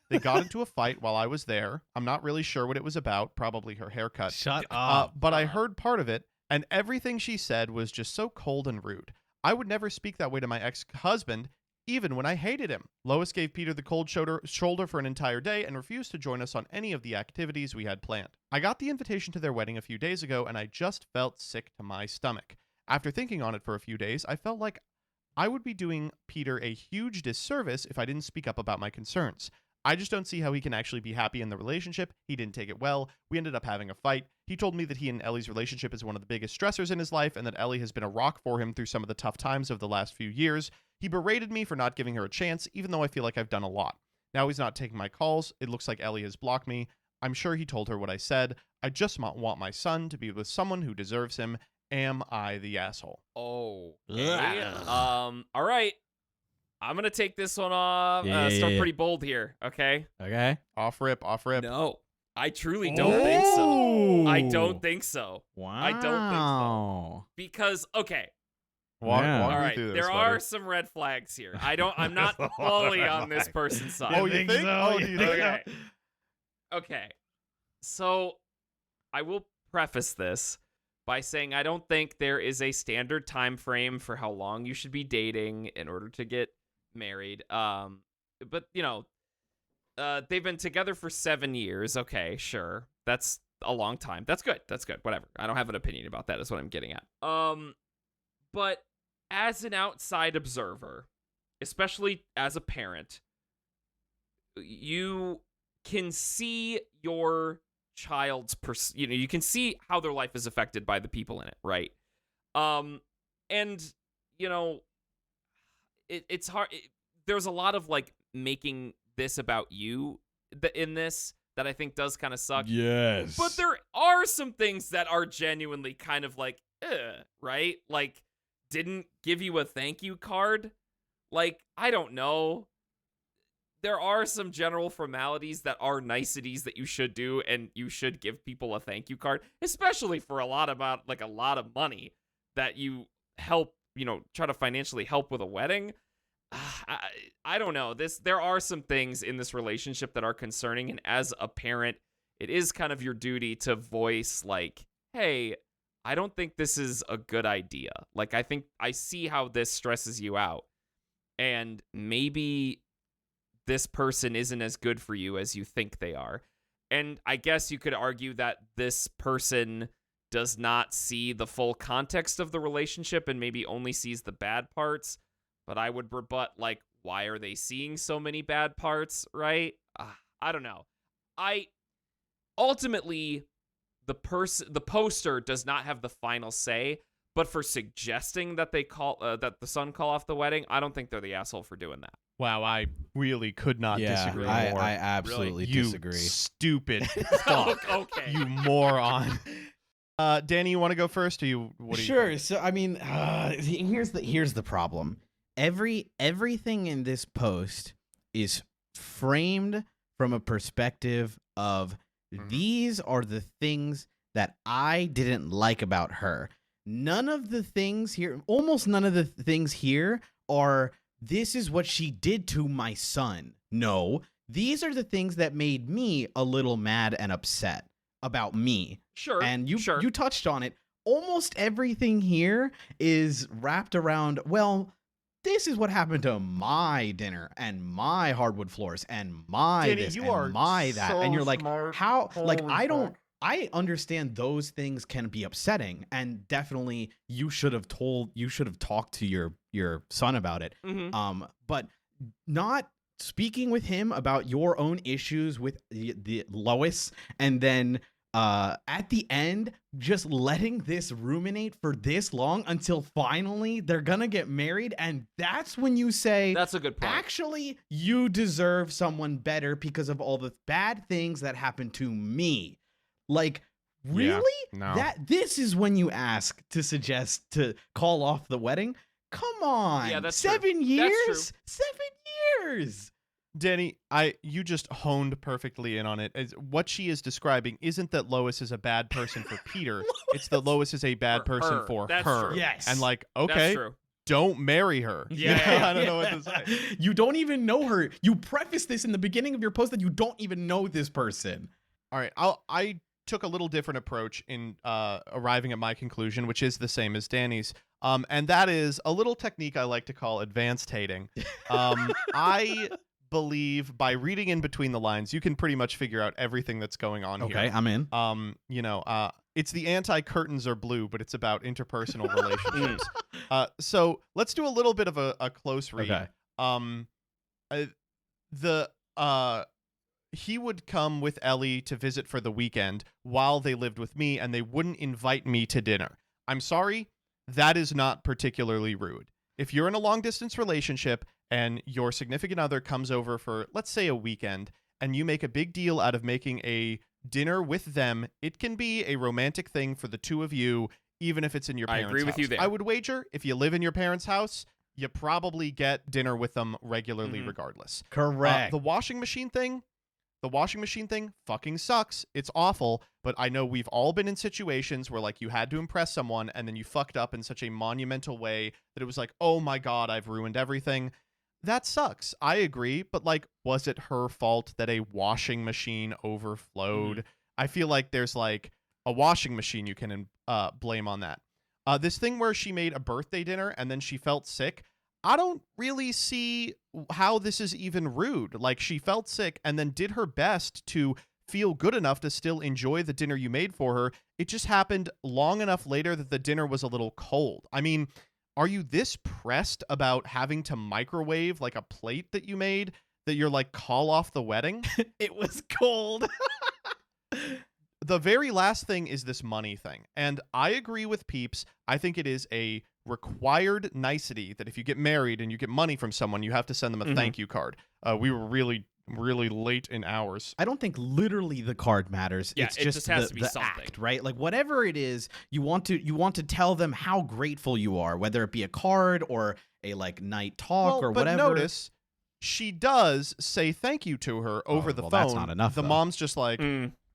They got into a fight while I was there. I'm not really sure what it was about, probably her haircut. Shut up. But I heard part of it, and everything she said was just so cold and rude. I would never speak that way to my ex-husband, even when I hated him. Lois gave Peter the cold shoulder for an entire day and refused to join us on any of the activities we had planned. I got the invitation to their wedding a few days ago, and I just felt sick to my stomach. After thinking on it for a few days, I felt like I would be doing Peter a huge disservice if I didn't speak up about my concerns. I just don't see how he can actually be happy in the relationship. He didn't take it well. We ended up having a fight. He told me that he and Ellie's relationship is one of the biggest stressors in his life, and that Ellie has been a rock for him through some of the tough times of the last few years. He berated me for not giving her a chance, even though I feel like I've done a lot. Now he's not taking my calls. It looks like Ellie has blocked me. I'm sure he told her what I said. I just want my son to be with someone who deserves him. Am I the asshole? Oh. Ugh. All right. I'm gonna take this one off. Start pretty bold here. Okay. Okay. Off rip. No, I truly don't think so. I don't think so. Wow. I don't think so. Because okay. Walk Yeah. me All right, through this, there buddy. are some red flags here. I'm not fully on this person's side. Oh, you think? Oh, do you think? Okay. Okay. So I will preface this by saying I don't think there is a standard time frame for how long you should be dating in order to get married. But they've been together for 7 years. Okay, sure. That's a long time. That's good. Whatever. I don't have an opinion about that is what I'm getting at. But as an outside observer, especially as a parent, you can see your child's you can see how their life is affected by the people in it, right? And it's hard. There's a lot of like making this about you in this that I think does kind of suck. Yes. But there are some things that are genuinely kind of like, right? Like, didn't give you a thank you card. Like, I don't know. There are some general formalities that are niceties that you should do, and you should give people a thank you card, especially for a lot of money that you help, try to financially help with a wedding. I don't know. There are some things in this relationship that are concerning, and as a parent, it is kind of your duty to voice like, hey, I don't think this is a good idea. Like, I think I see how this stresses you out, and maybe this person isn't as good for you as you think they are. And I guess you could argue that this person does not see the full context of the relationship and maybe only sees the bad parts. But I would rebut, like, why are they seeing so many bad parts, right? I don't know. Ultimately, the poster does not have the final say, but for suggesting that that the son call off the wedding, I don't think they're the asshole for doing that. Wow, I really could not disagree more. I absolutely You disagree. stupid fuck. Okay. You moron. Danny, you want to go first, or what do you Sure. think? So I mean, here's the problem. Everything in this post is framed from a perspective of these are the things that I didn't like about her. Almost none of the things here are this is what she did to my son. No, these are the things that made me a little mad and upset about me. Sure. And you sure. you touched on it. Almost everything here is wrapped around, well, this is what happened to my dinner and my hardwood floors and my Danny, this you and are my that. so And you're like, smart. how? Like, Holy fuck. I understand those things can be upsetting, and definitely you should have talked to your son about it. Mhm. But not speaking with him about your own issues with the Lois, and then at the end just letting this ruminate for this long until finally they're gonna get married, and that's when you say, That's a good point. actually, you deserve someone better because of all the bad things that happened to me. Like, really? no. This is when you ask to suggest to call off the wedding? Come on. Yeah, that's true. 7 years? That's true. 7 years. Danny, you just honed perfectly in on it. What she is describing isn't that Lois is a bad person for Peter. It's that Lois is a bad For person her. for That's her. true. Yes. And like, That's okay, true. don't marry her. You know, I don't know what to say. You don't even know her. You preface this in the beginning of your post that you don't even know this person. All right, I took a little different approach in arriving at my conclusion, which is the same as Danny's. And that is a little technique I like to call advanced hating. I believe by reading in between the lines, you can pretty much figure out everything that's going on Okay, here. I'm in. It's the anti-curtains are blue, but it's about interpersonal relationships. So let's do a little bit of a close read. Okay. He would come with Ellie to visit for the weekend while they lived with me, and they wouldn't invite me to dinner. I'm sorry, that is not particularly rude. If you're in a long-distance relationship and your significant other comes over for, let's say, a weekend, and you make a big deal out of making a dinner with them, it can be a romantic thing for the two of you, even if it's in your I parents' agree with house. you there. I would wager if you live in your parents' house, you probably get dinner with them regularly regardless. Correct. The washing machine thing fucking sucks. It's awful, but I know we've all been in situations where like you had to impress someone and then you fucked up in such a monumental way that it was like, oh my God, I've ruined everything. That sucks. I agree, but like, was it her fault that a washing machine overflowed? I feel like there's like a washing machine you can blame on that. This thing where she made a birthday dinner and then she felt sick, I don't really see how this is even rude. Like, she felt sick and then did her best to feel good enough to still enjoy the dinner you made for her. It just happened long enough later that the dinner was a little cold. I mean, are you this pressed about having to microwave like a plate that you made that you're like, call off the wedding? It was cold. The very last thing is this money thing. And I agree with Peeps. I think it is a required nicety that if you get married and you get money from someone, you have to send them a thank you card. We were really late in hours. I don't think literally the card matters. Yeah, it's it just has to be the something. act, right? Like whatever it is, you want to tell them how grateful you are, whether it be a card or a like night talk or but whatever. Notice she does say thank you to her over the phone. That's not enough. The though. mom's just like,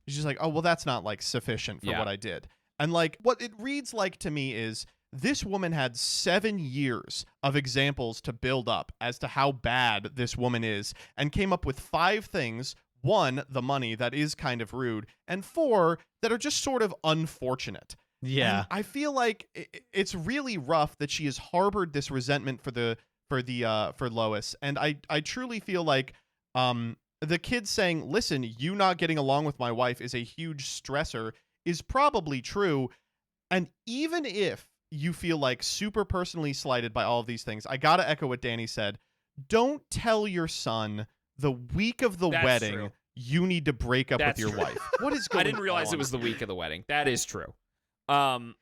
she's like, oh, well, that's not like sufficient for Yeah. what I did. And like what it reads like to me is this woman had 7 years of examples to build up as to how bad this woman is and came up with 5 things. 1, the money, that is kind of rude, and 4 that are just sort of unfortunate. Yeah. And I feel like it's really rough that she has harbored this resentment for Lois, and I truly feel like the kid saying, "Listen, you not getting along with my wife is a huge stressor," is probably true. And even if you feel like super personally slighted by all of these things, I gotta echo what Danny said. Don't tell your son the week of the That's wedding true. you need to break up That's with your true. wife. What is going on? I didn't realize it was the week of the wedding. That is true. The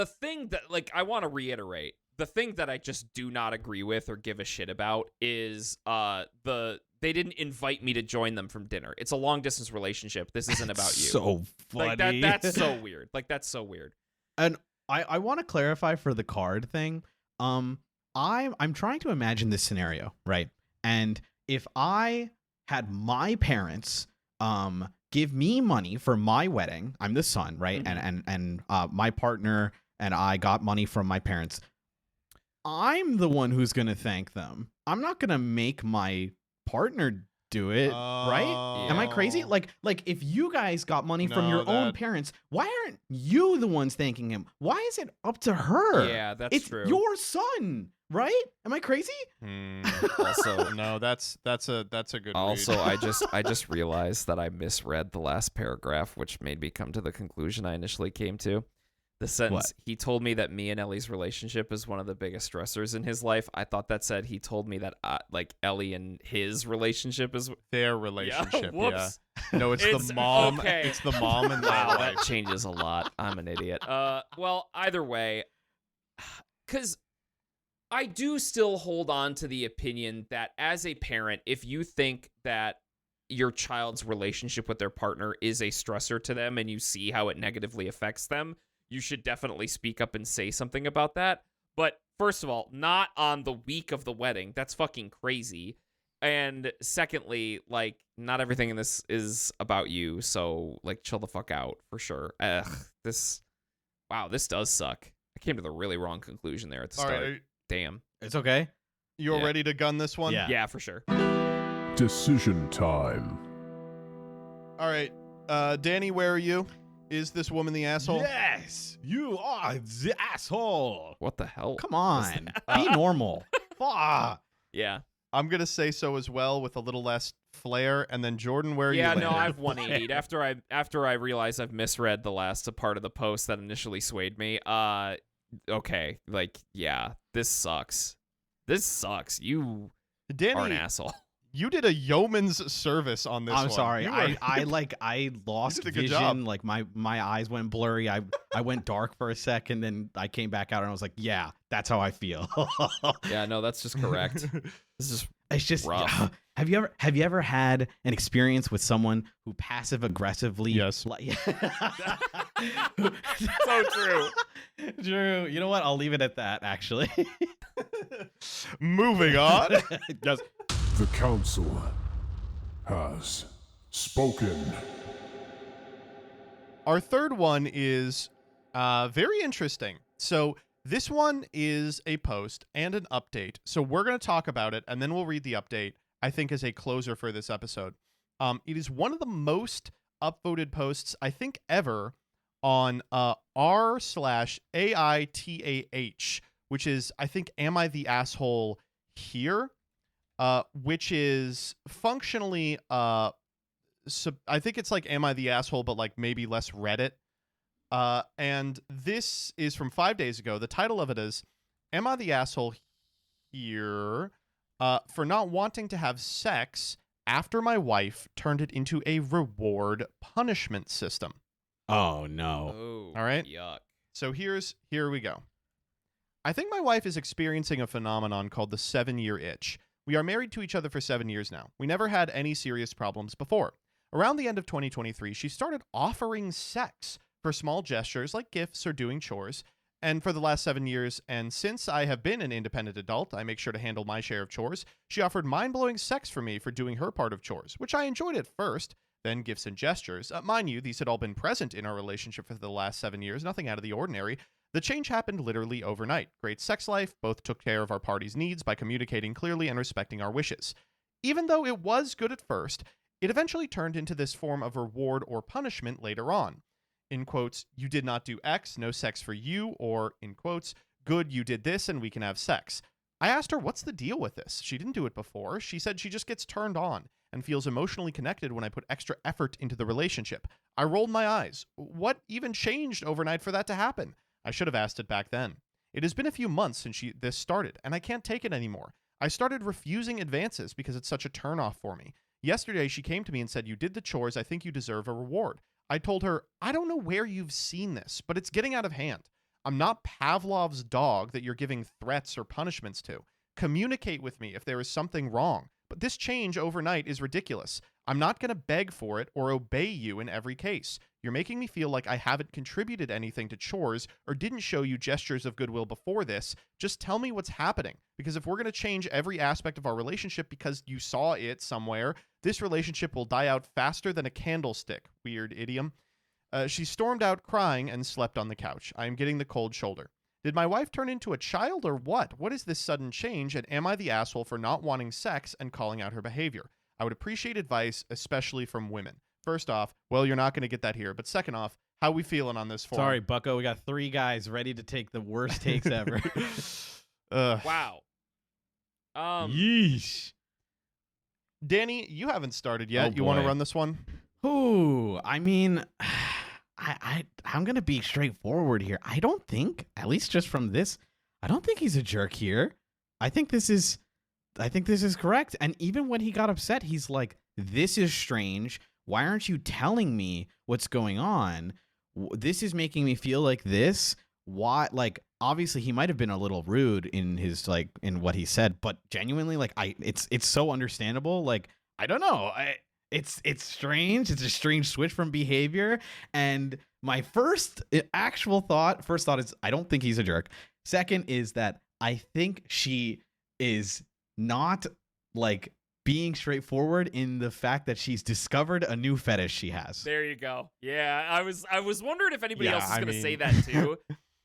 thing that, like, I want to reiterate, the thing that I just do not agree with or give a shit about is they didn't invite me to join them from dinner. It's a long distance relationship. This isn't about you. So funny. Like that's so weird. Like that's so weird. And I want to clarify for the card thing. I'm trying to imagine this scenario, right? And if I had my parents give me money for my wedding, I'm the son, right? Mhm. And my partner and I got money from my parents. I'm the one who's going to thank them. I'm not going to make my partner do it, right? Am I crazy? Like if you guys got money from your own parents, why aren't you the ones thanking him? Why is it up to her? Yeah, that's it's true. your son, right? Am I crazy? Also, no, that's a good also read. I just realized that I misread the last paragraph, which made me come to the conclusion I initially came to. The sentence, he told me that me and Ellie's relationship is one of the biggest stressors in his life. I thought that said he told me that like Ellie and his relationship is their relationship. Yeah. No, it's the It's- mom. okay. It's the mom and wow, the that changes a lot. I'm an idiot. Well, either way, because I do still hold on to the opinion that as a parent, if you think that your child's relationship with their partner is a stressor to them and you see how it negatively affects them, you should definitely speak up and say something about that. But first of all, not on the week of the wedding. That's fucking crazy. And secondly, like, not everything in this is about you. So, like, chill the fuck out for sure. This does suck. I came to the really wrong conclusion there at the All start. right, It's okay. you're Yeah. ready to gun this one? Yeah. Yeah, for sure. Decision time. All right, Danny, where are you? Is this woman the asshole? Yes, you are the asshole. What the hell? Come on, be normal. Fuck. Yeah. I'm gonna say so as well, with a little less flair. And then Jordan, where are you? Yeah, no, landing? I've 180'd after I realized I've misread the last part of the post that initially swayed me. Okay, like, yeah, this sucks. This sucks. You are an Danny, asshole. you did a yeoman's service on this one. I'm sorry. You were- I lost did a good vision. job. Like my eyes went blurry. I went dark for a second, then I came back out and I was like, yeah, that's how I feel. Yeah, no, that's just correct. This is It's just rough. Have you ever had an experience with someone who passive aggressively? Yes. so true. Drew, you know what? I'll leave it at that. Actually. Moving on. Just The council has spoken. Our third one is very interesting. So this one is a post and an update. So we're going to talk about it, and then we'll read the update, I think, as a closer for this episode. It is one of the most upvoted posts, I think, ever on r/AITAH, which is, I think, Am I the Asshole Here? Which is functionally, I think it's like Am I the Asshole, but like maybe less Reddit. And this is from 5 days ago. The title of it is, Am I the Asshole Here for not wanting to have sex after my wife turned it into a reward punishment system? oh no. Oh, All right. Yuck. So here we go. I think my wife is experiencing a phenomenon called the 7-year itch. We are married to each other for 7 years now. We never had any serious problems before. Around the end of 2023, she started offering sex for small gestures like gifts or doing chores. And for the last 7 years, and since I have been an independent adult, I make sure to handle my share of chores. She offered mind-blowing sex for me for doing her part of chores, which I enjoyed at first. Then gifts and gestures. Mind you, these had all been present in our relationship for the last 7 years, nothing out of the ordinary. The change happened literally overnight. Great sex life, both took care of our party's needs by communicating clearly and respecting our wishes. Even though it was good at first, it eventually turned into this form of reward or punishment later on. In quotes, you did not do X, no sex for you, or in quotes, good, you did this and we can have sex. I asked her, what's the deal with this? She didn't do it before. She said she just gets turned on and feels emotionally connected when I put extra effort into the relationship. I rolled my eyes. What even changed overnight for that to happen? I should have asked it back then. It has been a few months since this started, and I can't take it anymore. I started refusing advances because it's such a turnoff for me. Yesterday, she came to me and said, you did the chores, I think you deserve a reward. I told her, I don't know where you've seen this, but it's getting out of hand. I'm not Pavlov's dog that you're giving threats or punishments to. Communicate with me if there is something wrong. But this change overnight is ridiculous. I'm not going to beg for it or obey you in every case. You're making me feel like I haven't contributed anything to chores or didn't show you gestures of goodwill before this. Just tell me what's happening. Because if we're going to change every aspect of our relationship because you saw it somewhere, this relationship will die out faster than a candlestick. Weird idiom. She stormed out crying and slept on the couch. I am getting the cold shoulder. Did my wife turn into a child or what? What is this sudden change, and am I the asshole for not wanting sex and calling out her behavior? I would appreciate advice, especially from women. First off, well, you're not going to get that here. But second off, how we feeling on this forum? Sorry, Bucko. We got 3 guys ready to take the worst takes ever. Wow. Yeesh. Danny, you haven't started yet. Oh, you want to boy. run this one? Ooh, I mean, I'm gonna be straightforward here. I don't think, at least just from this, I don't think he's a jerk here. I think this is correct. And even when he got upset, he's like, "This is strange. Why aren't you telling me what's going on? This is making me feel like this. Why?" Like, obviously, he might have been a little rude in his in what he said, but genuinely, like, it's so understandable. Like, I don't know. It's strange. It's a strange switch from behavior. And my first thought is I don't think he's a jerk. Second is that I think she is not like being straightforward in the fact that she's discovered a new fetish she has. There you go. Yeah, I was wondering if anybody else is I going to mean- say that too.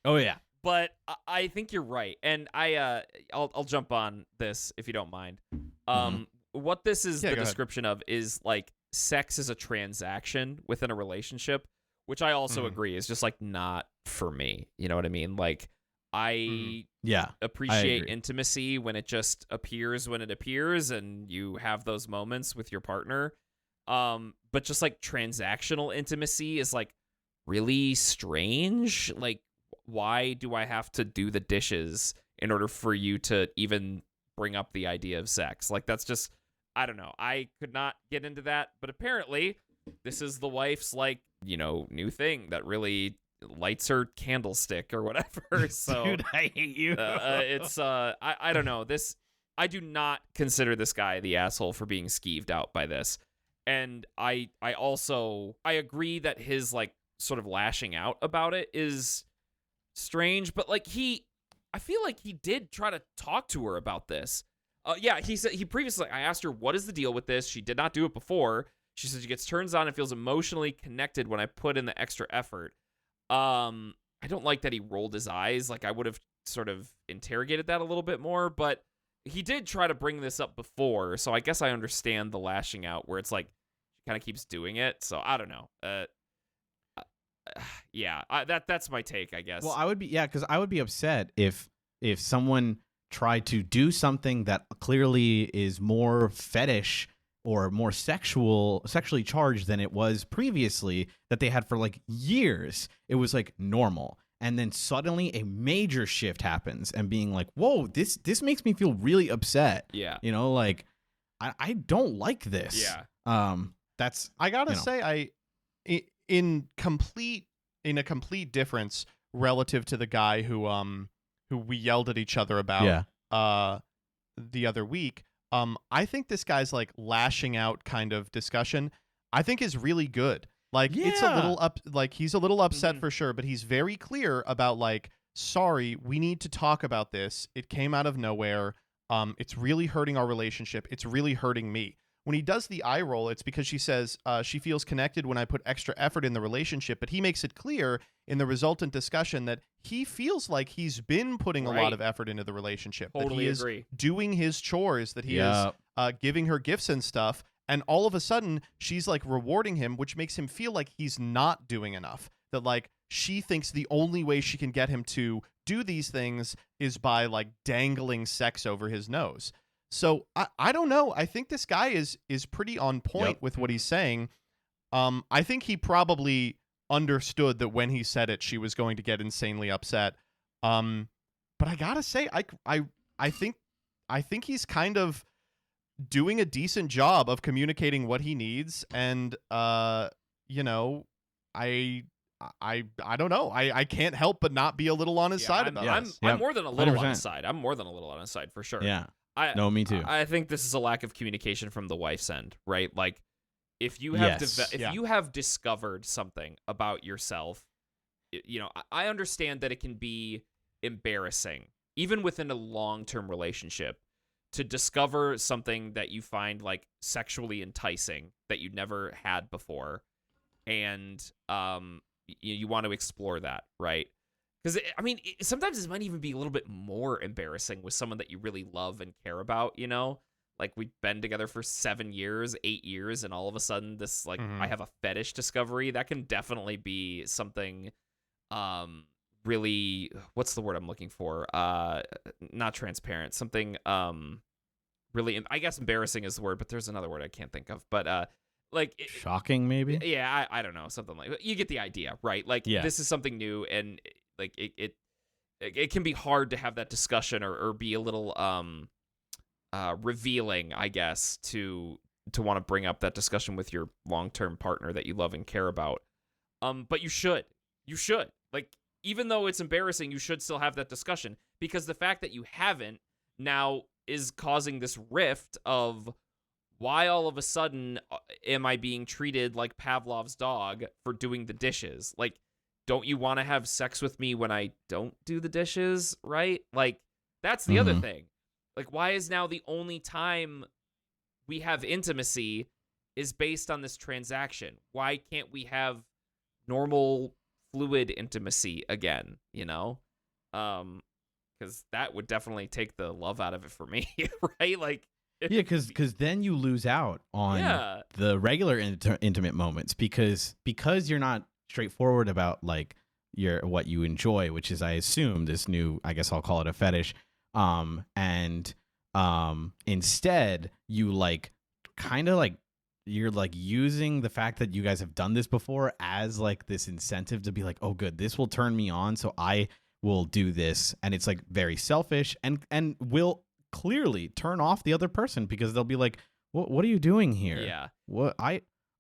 Oh yeah. But I think you're right, and I'll jump on this if you don't mind. What this is Yeah, the go ahead. description of is like sex is a transaction within a relationship, which I also agree is just like not for me. You know what I mean? Like I Yeah. appreciate agree. intimacy when it just appears when it appears, and you have those moments with your partner. But just like transactional intimacy is like really strange. Like, why do I have to do the dishes in order for you to even bring up the idea of sex? Like, that's just, I don't know. I could not get into that, but apparently this is the wife's, like, you know, new thing that really lights her candlestick or whatever. So Dude, I hate you. it's I don't know. I do not consider this guy the asshole for being skeeved out by this. And I also agree that his like sort of lashing out about it is strange, but like I feel like he did try to talk to her about this. Yeah, he said he previously, I asked her, what is the deal with this? She did not do it before. She said she gets turns on and feels emotionally connected when I put in the extra effort. I don't like that he rolled his eyes. Like, I would have sort of interrogated that a little bit more, but he did try to bring this up before, so I guess I understand the lashing out where it's like she kind of keeps doing it. So I don't know. Yeah, that's my take, I guess. Well, I would be because I would be upset if someone tried to do something that clearly is more fetish or more sexually charged than it was previously, that they had for like years. It was like normal, and then suddenly a major shift happens, and being like, "Whoa, this makes me feel really upset." Yeah. You know, like I don't like this. Yeah. That's I gotta you know. say, in a complete difference relative to the guy who we yelled at each other about the other week. I think this guy's like lashing out kind of discussion, I think, is really good. Like, it's a little he's a little upset for sure, but he's very clear about like, sorry, we need to talk about this. It came out of nowhere. It's really hurting our relationship. It's really hurting me. When he does the eye roll, it's because she says she feels connected when I put extra effort in the relationship, but he makes it clear in the resultant discussion that he feels like he's been putting a lot of effort into the relationship. Totally that he is agree. doing his chores, that he is giving her gifts and stuff, and all of a sudden she's like rewarding him, which makes him feel like he's not doing enough. That like she thinks the only way she can get him to do these things is by like dangling sex over his nose. So I don't know. I think this guy is pretty on point with what he's saying. I think he probably understood that when he said it, she was going to get insanely upset. But I gotta say, I think he's kind of doing a decent job of communicating what he needs, and you know, I don't know. I can't help but not be a little on his side about this. I'm more than a little on 100%. his side. I'm more than a little on his side for sure. Yeah. No, me too. I think this is a lack of communication from the wife's end, right? Like, if you have you have discovered something about yourself, you know, I understand that it can be embarrassing, even within a long-term relationship, to discover something that you find like sexually enticing that you never had before, and you want to explore that, right? Because, I mean, sometimes this might even be a little bit more embarrassing with someone that you really love and care about, you know? Like, we've been together for 7 years, 8 years, and all of a sudden this, like, I have a fetish discovery. That can definitely be something really, what's the word I'm looking for? Not transparent. Something really, I guess embarrassing is the word, but there's another word I can't think of. But, like... Shocking, maybe? Yeah, I don't know. Something like that. You get the idea, right? Like, this is something new, and... Like it can be hard to have that discussion or be a little revealing, I guess, to want to bring up that discussion with your long-term partner that you love and care about. But you should. Like, even though it's embarrassing, you should still have that discussion, because the fact that you haven't now is causing this rift of why all of a sudden am I being treated like Pavlov's dog for doing the dishes? Like, don't you want to have sex with me when I don't do the dishes, right? Like, that's the other thing. Like, why is now the only time we have intimacy is based on this transaction? Why can't we have normal, fluid intimacy again, you know? Because that would definitely take the love out of it for me, right? Like, yeah, because then you lose out on the regular intimate moments because you're not straightforward about like what you enjoy, which is, I assume, this new, I guess I'll call it a fetish, and instead you like kind of like you're like using the fact that you guys have done this before as like this incentive to be like, oh good, this will turn me on, so I will do this. And it's like very selfish and will clearly turn off the other person, because they'll be like, what are you doing here? Yeah. What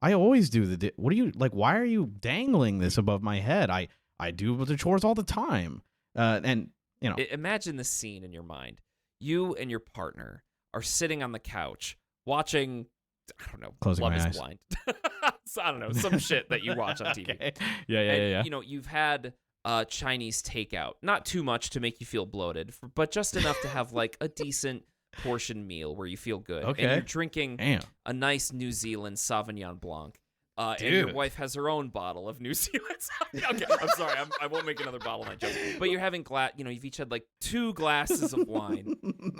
I always do what are you like? Why are you dangling this above my head? I do the chores all the time. And you know, imagine the scene in your mind. You and your partner are sitting on the couch watching, I don't know, Closing Love my is eyes. Blind. So, I don't know, some shit that you watch on TV. Okay. Yeah. You know, you've had Chinese takeout, not too much to make you feel bloated, but just enough to have like a decent portion meal where you feel good. Okay. And you're drinking Damn. a nice New Zealand Sauvignon Blanc. And your wife has her own bottle of New Zealand Sauvignon. Okay, I'm sorry. I won't make another bottle of that joke. But you're having you've each had like 2 glasses of wine.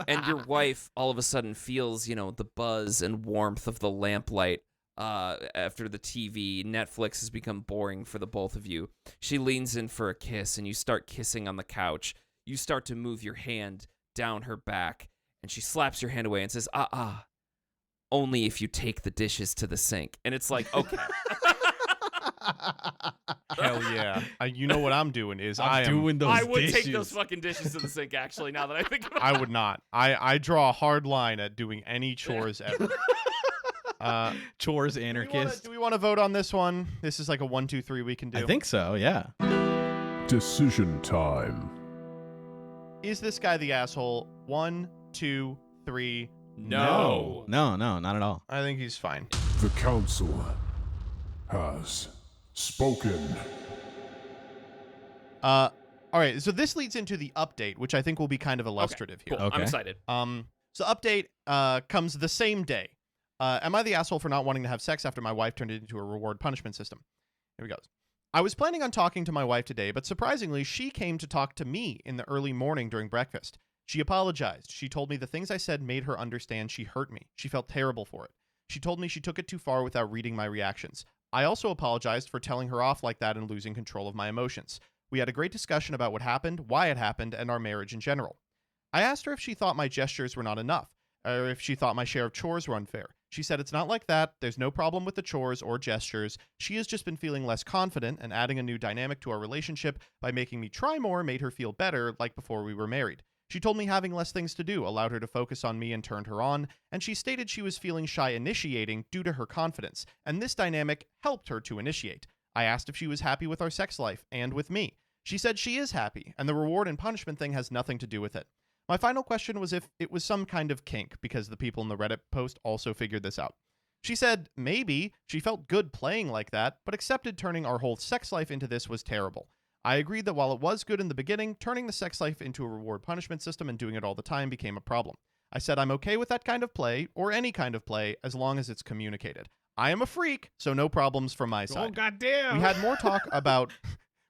And your wife all of a sudden feels, the buzz and warmth of the lamplight after the TV. Netflix has become boring for the both of you. She leans in for a kiss, and you start kissing on the couch. You start to move your hand down her back, and she slaps your hand away and says, only if you take the dishes to the sink. And it's like, okay. Hell yeah. You know what I'm doing is I'm doing those I would dishes. take those fucking dishes to the sink, actually, now that I think about it. I would not. I draw a hard line at doing any chores ever. Chores anarchist. Do we want to vote on this one? This is like a 1, 2, 3 we can do. I think so, yeah. Decision time. Is this guy the asshole? 1, 2, 3. No, not at all. I think he's fine. The council has spoken. All right, so this leads into the update, which I think will be kind of illustrative here. Cool. Okay. I'm excited. So update comes the same day. Am I the asshole for not wanting to have sex after my wife turned it into a reward punishment system? Here we go. I was planning on talking to my wife today, but surprisingly, she came to talk to me in the early morning during breakfast. She apologized. She told me the things I said made her understand she hurt me. She felt terrible for it. She told me she took it too far without reading my reactions. I also apologized for telling her off like that and losing control of my emotions. We had a great discussion about what happened, why it happened, and our marriage in general. I asked her if she thought my gestures were not enough, or if she thought my share of chores were unfair. She said it's not like that. There's no problem with the chores or gestures. She has just been feeling less confident, and adding a new dynamic to our relationship by making me try more made her feel better, like before we were married. She told me having less things to do allowed her to focus on me and turned her on, and she stated she was feeling shy initiating due to her confidence, and this dynamic helped her to initiate. I asked if she was happy with our sex life and with me. She said she is happy, and the reward and punishment thing has nothing to do with it. My final question was if it was some kind of kink, because the people in the Reddit post also figured this out. She said maybe she felt good playing like that, but accepted turning our whole sex life into this was terrible. I agreed that while it was good in the beginning, turning the sex life into a reward punishment system and doing it all the time became a problem. I said I'm okay with that kind of play, or any kind of play, as long as it's communicated. I am a freak, so no problems from my side. Oh, goddamn. We had more talk about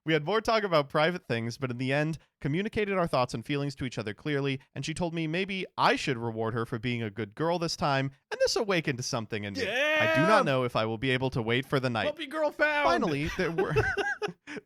We had more talk about private things, but in the end, communicated our thoughts and feelings to each other clearly, and she told me maybe I should reward her for being a good girl this time, and this awakened something in me. I do not know if I will be able to wait for the night. Puppy girl found. Finally,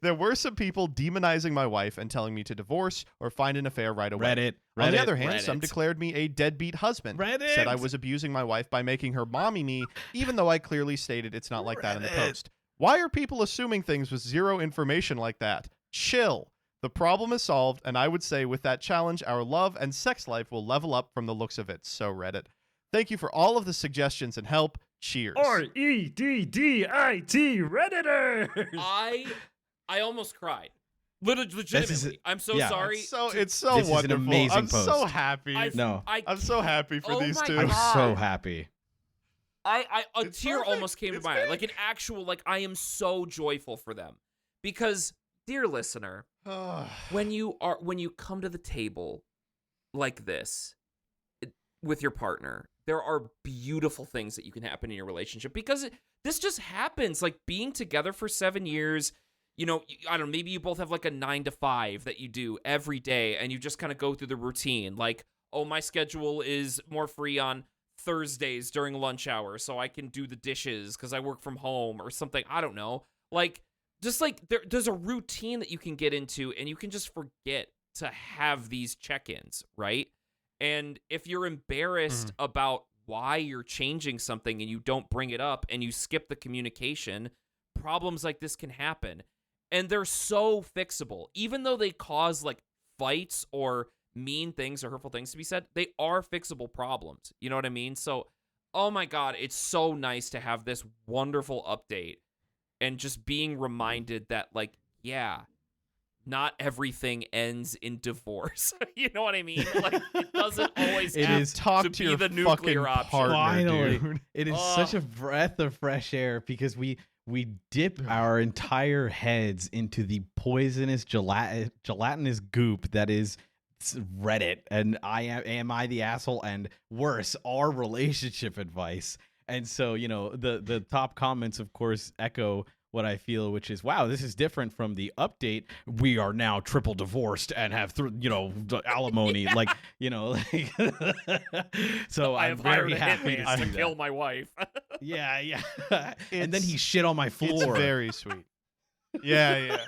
there were some people demonizing my wife and telling me to divorce or find an affair right away. Reddit. On the other hand, Reddit. some declared me a deadbeat husband. Reddit. Said I was abusing my wife by making her mommy me, even though I clearly stated it's not like that in the Reddit. post. Why are people assuming things with zero information like that? Chill. The problem is solved, and I would say with that challenge, our love and sex life will level up from the looks of it. So Reddit. Thank you for all of the suggestions and help. Cheers. REDDIT Redditors. I almost cried. Legitimately. I'm so yeah. sorry. It's so This is an wonderful. amazing I'm so post. happy. I'm so happy for Oh these my two. I'm God. so happy. A It's tear perfect. almost came to It's my eye. big. Like an actual, like, I am so joyful for them. Because, dear listener, when you come to the table like this with your partner, there are beautiful things that you can happen in your relationship because this just happens. Like being together for 7 years, you know, I don't know, maybe you both have like a 9 to 5 that you do every day and you just kind of go through the routine. Like, oh, my schedule is more free on Thursdays during lunch hour so I can do the dishes because I work from home or something. I don't know. Like, just like there's a routine that you can get into and you can just forget to have these check-ins, right? And if you're embarrassed about why you're changing something and you don't bring it up and you skip the communication, problems like this can happen. And they're so fixable. Even though they cause like fights or mean things or hurtful things to be said, they are fixable problems. You know what I mean? So, oh my God, it's so nice to have this wonderful update and just being reminded that, like, yeah, not everything ends in divorce. You know what I mean? Like, it doesn't always It have is- Talk to to be your the fucking nuclear option. partner, Finally. dude. It is such a breath of fresh air because we dip our entire heads into the poisonous gelatinous goop that is Reddit, and am I the asshole, and worse, our relationship advice. And so, you know, the top comments, of course, echo what I feel, which is, wow, this is different from the update. We are now triple divorced and have, alimony, like, you know, like, so I I'm have hired very a happy hitman to to see kill that. my wife. Yeah. And then It's- he shit on my floor. It's very sweet. Yeah.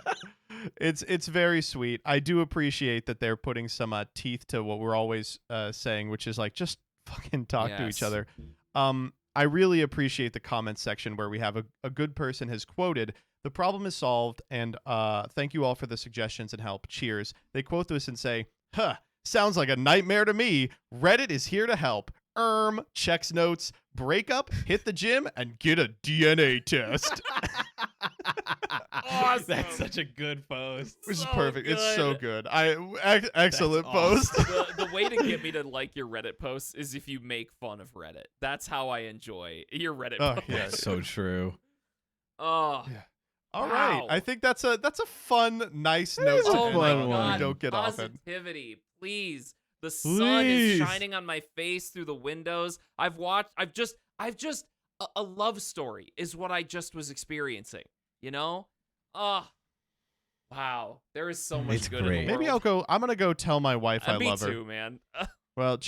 It's very sweet. I do appreciate that they're putting some teeth to what we're always saying, which is like just fucking talk to each Yes. other. I really appreciate the comment section where we have a good person has quoted, "The problem is solved, and thank you all for the suggestions and help. Cheers." They quote this and say, "Huh, sounds like a nightmare to me. Reddit is here to help. Checks notes, break up, hit the gym, and get a DNA test." Awesome. That's such a good post. Which is So perfect. It's so good. good. Excellent That's post. The way to get me to like your Reddit posts is if you make fun of Reddit. That's how I enjoy your Reddit Oh, posts. yeah. So true. Oh, Yeah. All right. Wow. I think that's a fun, nice note is a to oh end fun my on. one. We God. don't get often. Positivity, please. The sun is Please. shining on my face through the windows. I've just a love story is what I just was experiencing. You know? Oh, wow. There is so much It's good great. in the Maybe world. I'm gonna go tell my wife I Me love her. too, man. Well,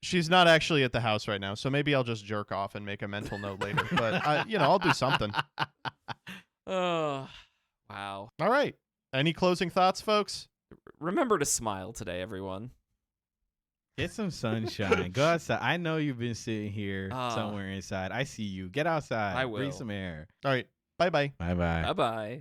she's not actually at the house right now, so maybe I'll just jerk off and make a mental note later. But I'll do something. Oh, wow. All right. Any closing thoughts, folks? Remember to smile today, everyone. Get some sunshine. Go outside. I know you've been sitting here Ah. somewhere inside. I see you. Get outside. I Breathe will. some air. All right. Bye-bye. Bye-bye. Bye-bye.